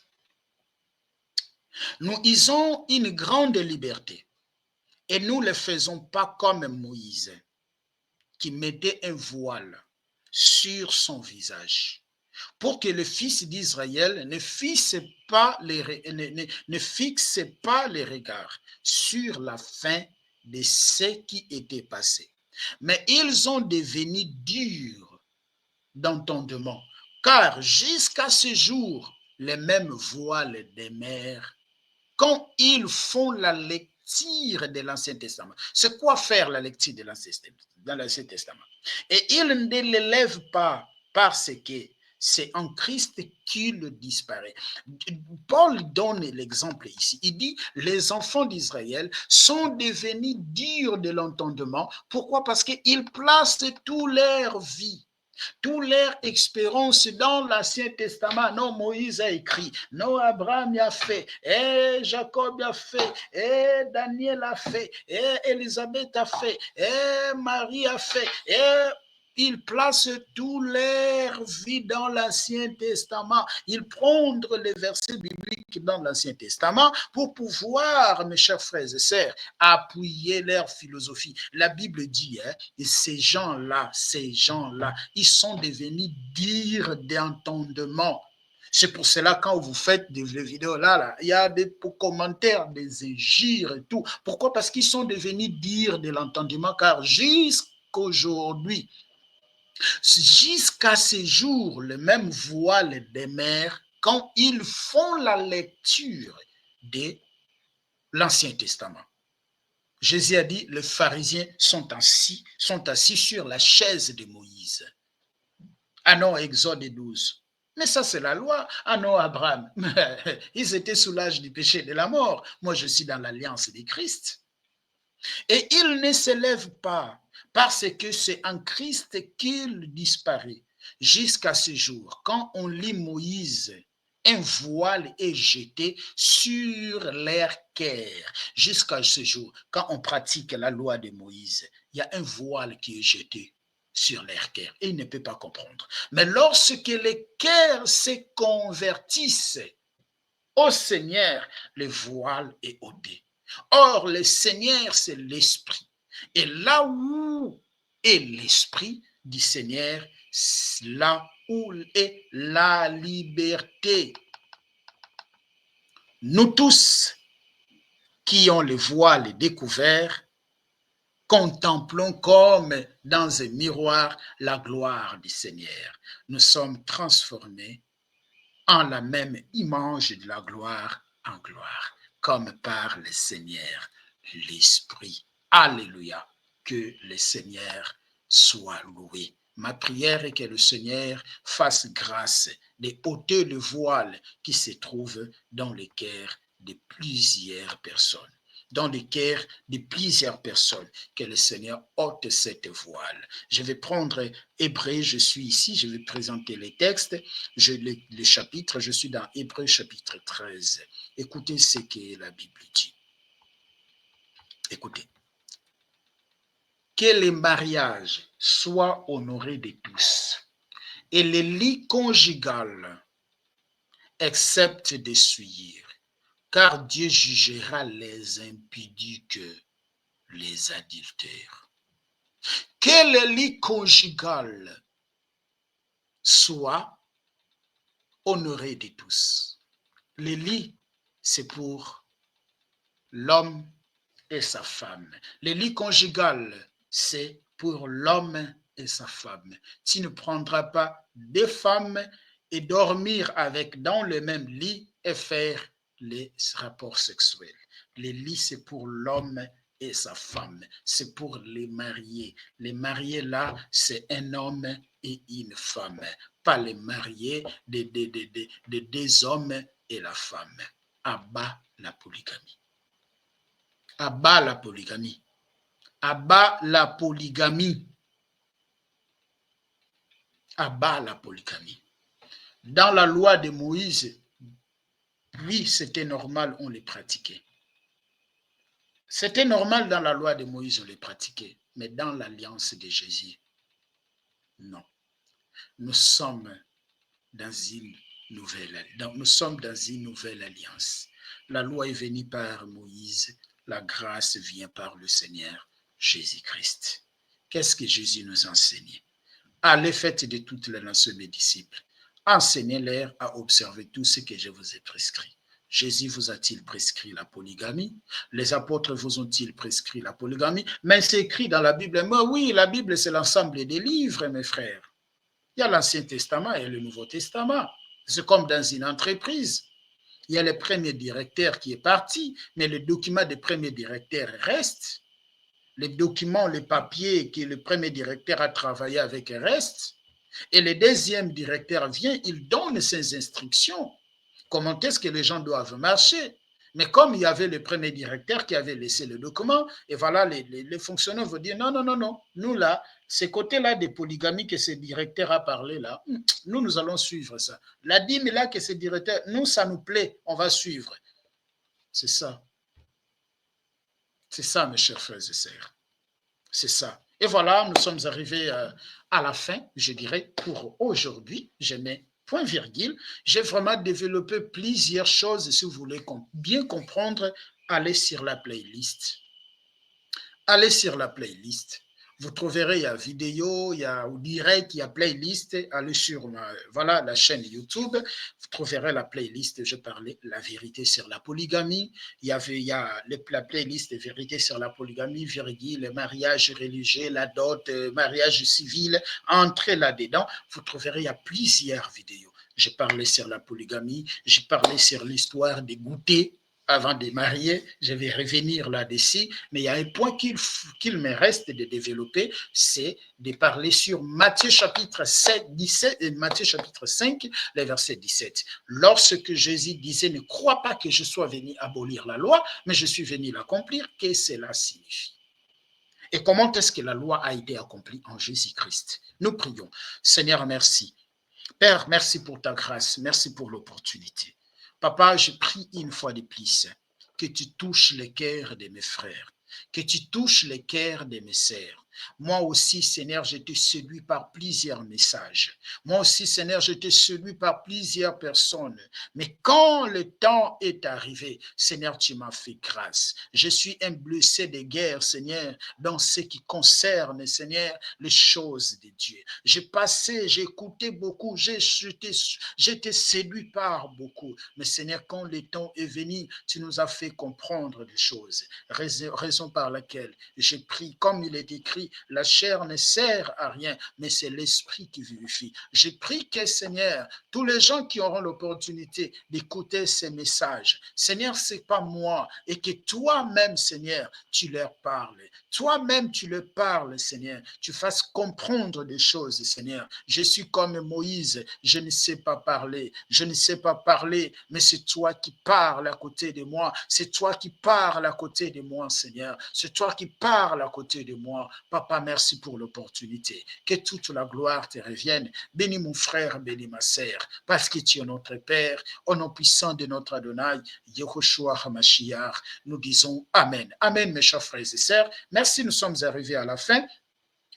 Nous avons une grande liberté. Et nous ne le faisons pas comme Moïse, qui mettait un voile sur son visage, pour que le fils d'Israël ne fixe pas les regards sur la fin de ce qui était passé. Mais ils ont devenu durs d'entendement, car jusqu'à ce jour, les mêmes voiles des mers, quand ils font la lecture de l'Ancien Testament. C'est quoi faire la lecture de l'Ancien Testament? Et ils ne l'élèvent pas parce que c'est en Christ qu'il disparaît. Paul donne l'exemple ici. Il dit, les enfants d'Israël sont devenus durs de l'entendement. Pourquoi? Parce qu'ils placent toute leur vie, toute leur expérience dans l'Ancien Testament. Non, Moïse a écrit, non, Abraham a fait, et Jacob a fait, et Daniel a fait, et Élisabeth a fait, et Marie a fait, et ils placent toute leur vie dans l'Ancien Testament. Ils prennent les versets bibliques dans l'Ancien Testament pour pouvoir, mes chers frères et sœurs, appuyer leur philosophie. La Bible dit, et ces gens-là, ils sont devenus dires d'entendement. C'est pour cela, quand vous faites des vidéos là, il y a des commentaires, des injures et tout. Pourquoi? Parce qu'ils sont devenus dires de l'entendement, car jusqu'aujourd'hui, jusqu'à ce jour, le même voile des mers, quand ils font la lecture de l'Ancien Testament. Jésus a dit, les pharisiens sont assis sur la chaise de Moïse. Ah non, Exode 12. Mais ça, c'est la loi. Ah non, Abraham. Ils étaient sous l'âge du péché et de la mort. Moi, je suis dans l'alliance de Christ. Et ils ne s'élèvent pas parce que c'est en Christ qu'il disparaît. Jusqu'à ce jour, quand on lit Moïse, un voile est jeté sur leur cœur. Jusqu'à ce jour, quand on pratique la loi de Moïse, il y a un voile qui est jeté sur leur cœur et ils ne peuvent pas comprendre. Mais lorsque les cœurs se convertissent au Seigneur, le voile est ôté. Or, le Seigneur, c'est l'Esprit. Et là où est l'Esprit du Seigneur, là où est la liberté. Nous tous qui ont le voile découvert, contemplons comme dans un miroir la gloire du Seigneur. Nous sommes transformés en la même image de la gloire en gloire, comme par le Seigneur, l'Esprit. Alléluia. Que le Seigneur soit loué. Ma prière est que le Seigneur fasse grâce de ôter le voile qui se trouve dans le cœur de plusieurs personnes. Dans le cœur de plusieurs personnes, que le Seigneur ôte cette voile. Je vais prendre Hébreu, je suis ici, je vais présenter les textes, les chapitres, je suis dans Hébreu chapitre 13. Écoutez ce que la Bible dit. Écoutez. Que les mariages soient honorés de tous et les lits conjugales, excepte de souillure, car Dieu jugera les impudiques, les adultères. Que les lits conjugales soient honorés de tous. Les lits, c'est pour l'homme et sa femme. Les lits conjugales, c'est pour l'homme et sa femme. Tu ne prendras pas deux femmes et dormir avec dans le même lit et faire les rapports sexuels. Les lits, c'est pour l'homme et sa femme. C'est pour les mariés. Les mariés, là, c'est un homme et une femme. Pas les mariés de deux hommes et la femme. Abat la polygamie. Abat la polygamie. Abat la polygamie. Abat la polygamie. Dans la loi de Moïse, oui, c'était normal, on les pratiquait. C'était normal dans la loi de Moïse, on les pratiquait. Mais dans l'alliance de Jésus, non. Nous sommes dans une nouvelle alliance. La loi est venue par Moïse, la grâce vient par le Seigneur Jésus-Christ. Qu'est-ce que Jésus nous enseignait? Allez, faites de toutes les nations mes disciples. Enseignez-leur à observer tout ce que je vous ai prescrit. Jésus vous a-t-il prescrit la polygamie? Les apôtres vous ont-ils prescrit la polygamie? Mais c'est écrit dans la Bible. Mais oui, la Bible, c'est l'ensemble des livres, mes frères. Il y a l'Ancien Testament et le Nouveau Testament. C'est comme dans une entreprise. Il y a le premier directeur qui est parti, mais le document du premier directeur reste. Les documents, les papiers que le premier directeur a travaillé avec restent. Et le deuxième directeur vient, il donne ses instructions. Comment est-ce que les gens doivent marcher? Mais comme il y avait le premier directeur qui avait laissé le document, et voilà, les fonctionnaires vont dire non, non, non, non, nous là, ces côtés-là des polygamies que ce directeur a parlé là, nous allons suivre ça. La dîme là que ce directeur, nous, ça nous plaît, on va suivre. C'est ça. C'est ça, mes chers frères et sœurs. C'est ça. Et voilà, nous sommes arrivés à la fin, je dirais, pour aujourd'hui. Je mets point virgule. J'ai vraiment développé plusieurs choses. Si vous voulez bien comprendre, allez sur la playlist. Allez sur la playlist. Vous trouverez, il y a vidéo, il y a direct, il y a playlist. Allez sur voilà, la chaîne YouTube. Vous trouverez la playlist. Je parlais la vérité sur la polygamie. Il y a la playlist vérité sur la polygamie, virgule, le mariage religieux, la dot, mariage civil. Entrez là-dedans. Vous trouverez, il y a plusieurs vidéos. J'ai parlé sur la polygamie. J'ai parlé sur l'histoire des goûters. Avant de marier, je vais revenir là-dessus, mais il y a un point qu'il me reste de développer, c'est de parler sur Matthieu chapitre 17 et Matthieu chapitre 5, le verset 17. Lorsque Jésus disait, ne crois pas que je sois venu abolir la loi, mais je suis venu l'accomplir, qu'est-ce que cela signifie? Et comment est-ce que la loi a été accomplie en Jésus-Christ? Nous prions. Seigneur, merci. Père, merci pour ta grâce, merci pour l'opportunité. Papa, je prie une fois de plus que tu touches les cœurs de mes frères, que tu touches les cœurs de mes sœurs. Moi aussi, Seigneur, je te séduis par plusieurs messages. Moi aussi, Seigneur, je te séduis par plusieurs personnes. Mais quand le temps est arrivé, Seigneur, tu m'as fait grâce. Je suis un blessé de guerre, Seigneur, dans ce qui concerne, Seigneur, les choses de Dieu. J'ai passé, j'ai écouté beaucoup, j'ai été séduit par beaucoup. Mais Seigneur, quand le temps est venu, tu nous as fait comprendre des choses. Raison par laquelle j'ai pris, comme il est écrit, la chair ne sert à rien, mais c'est l'esprit qui vivifie. J'ai pris que, Seigneur, tous les gens qui auront l'opportunité d'écouter ces messages, Seigneur, c'est pas moi, et que toi-même, Seigneur, tu leur parles. Toi-même, tu leur parles, Seigneur. Tu fasses comprendre des choses, Seigneur. Je suis comme Moïse, je ne sais pas parler, mais c'est toi qui parles à côté de moi. C'est toi qui parles à côté de moi, Seigneur. C'est toi qui parles à côté de moi. Papa, merci pour l'opportunité. Que toute la gloire te revienne. Bénis mon frère, bénis ma sœur, parce que tu es notre Père. Au nom puissant de notre Adonai, Yehoshua HaMashiach, nous disons Amen. Amen, mes chers frères et sœurs. Merci, nous sommes arrivés à la fin.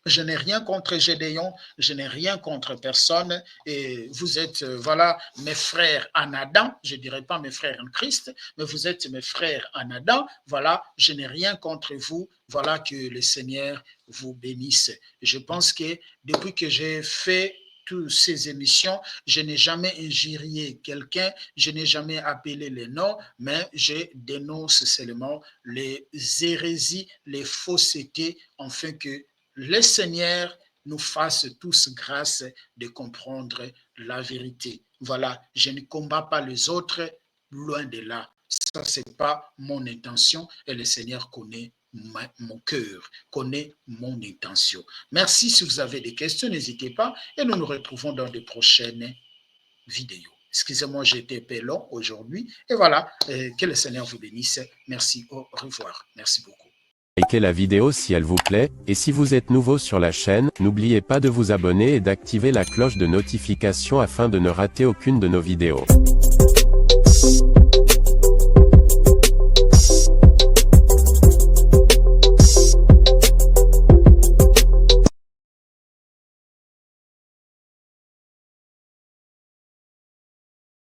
Je n'ai rien contre Gédéon, je n'ai rien contre personne. Et vous êtes, voilà, mes frères en Adam. Je ne dirais pas mes frères en Christ, mais vous êtes mes frères en Adam. Voilà, je n'ai rien contre vous. Voilà, que le Seigneur vous bénisse. Je pense que depuis que j'ai fait toutes ces émissions, je n'ai jamais injurié quelqu'un, je n'ai jamais appelé les noms, mais je dénonce seulement les hérésies, les faussetés, afin que le Seigneur nous fasse tous grâce de comprendre la vérité. Voilà, je ne combats pas les autres, loin de là. Ça, ce n'est pas mon intention et le Seigneur connaît mon cœur, connaît mon intention. Merci. Si vous avez des questions, n'hésitez pas et nous nous retrouvons dans de prochaines vidéos. Excusez-moi, j'ai été un peu long aujourd'hui. Et voilà, que le Seigneur vous bénisse. Merci, au revoir. Merci beaucoup. Likez la vidéo si elle vous plaît, et si vous êtes nouveau sur la chaîne, n'oubliez pas de vous abonner et d'activer la cloche de notification afin de ne rater aucune de nos vidéos.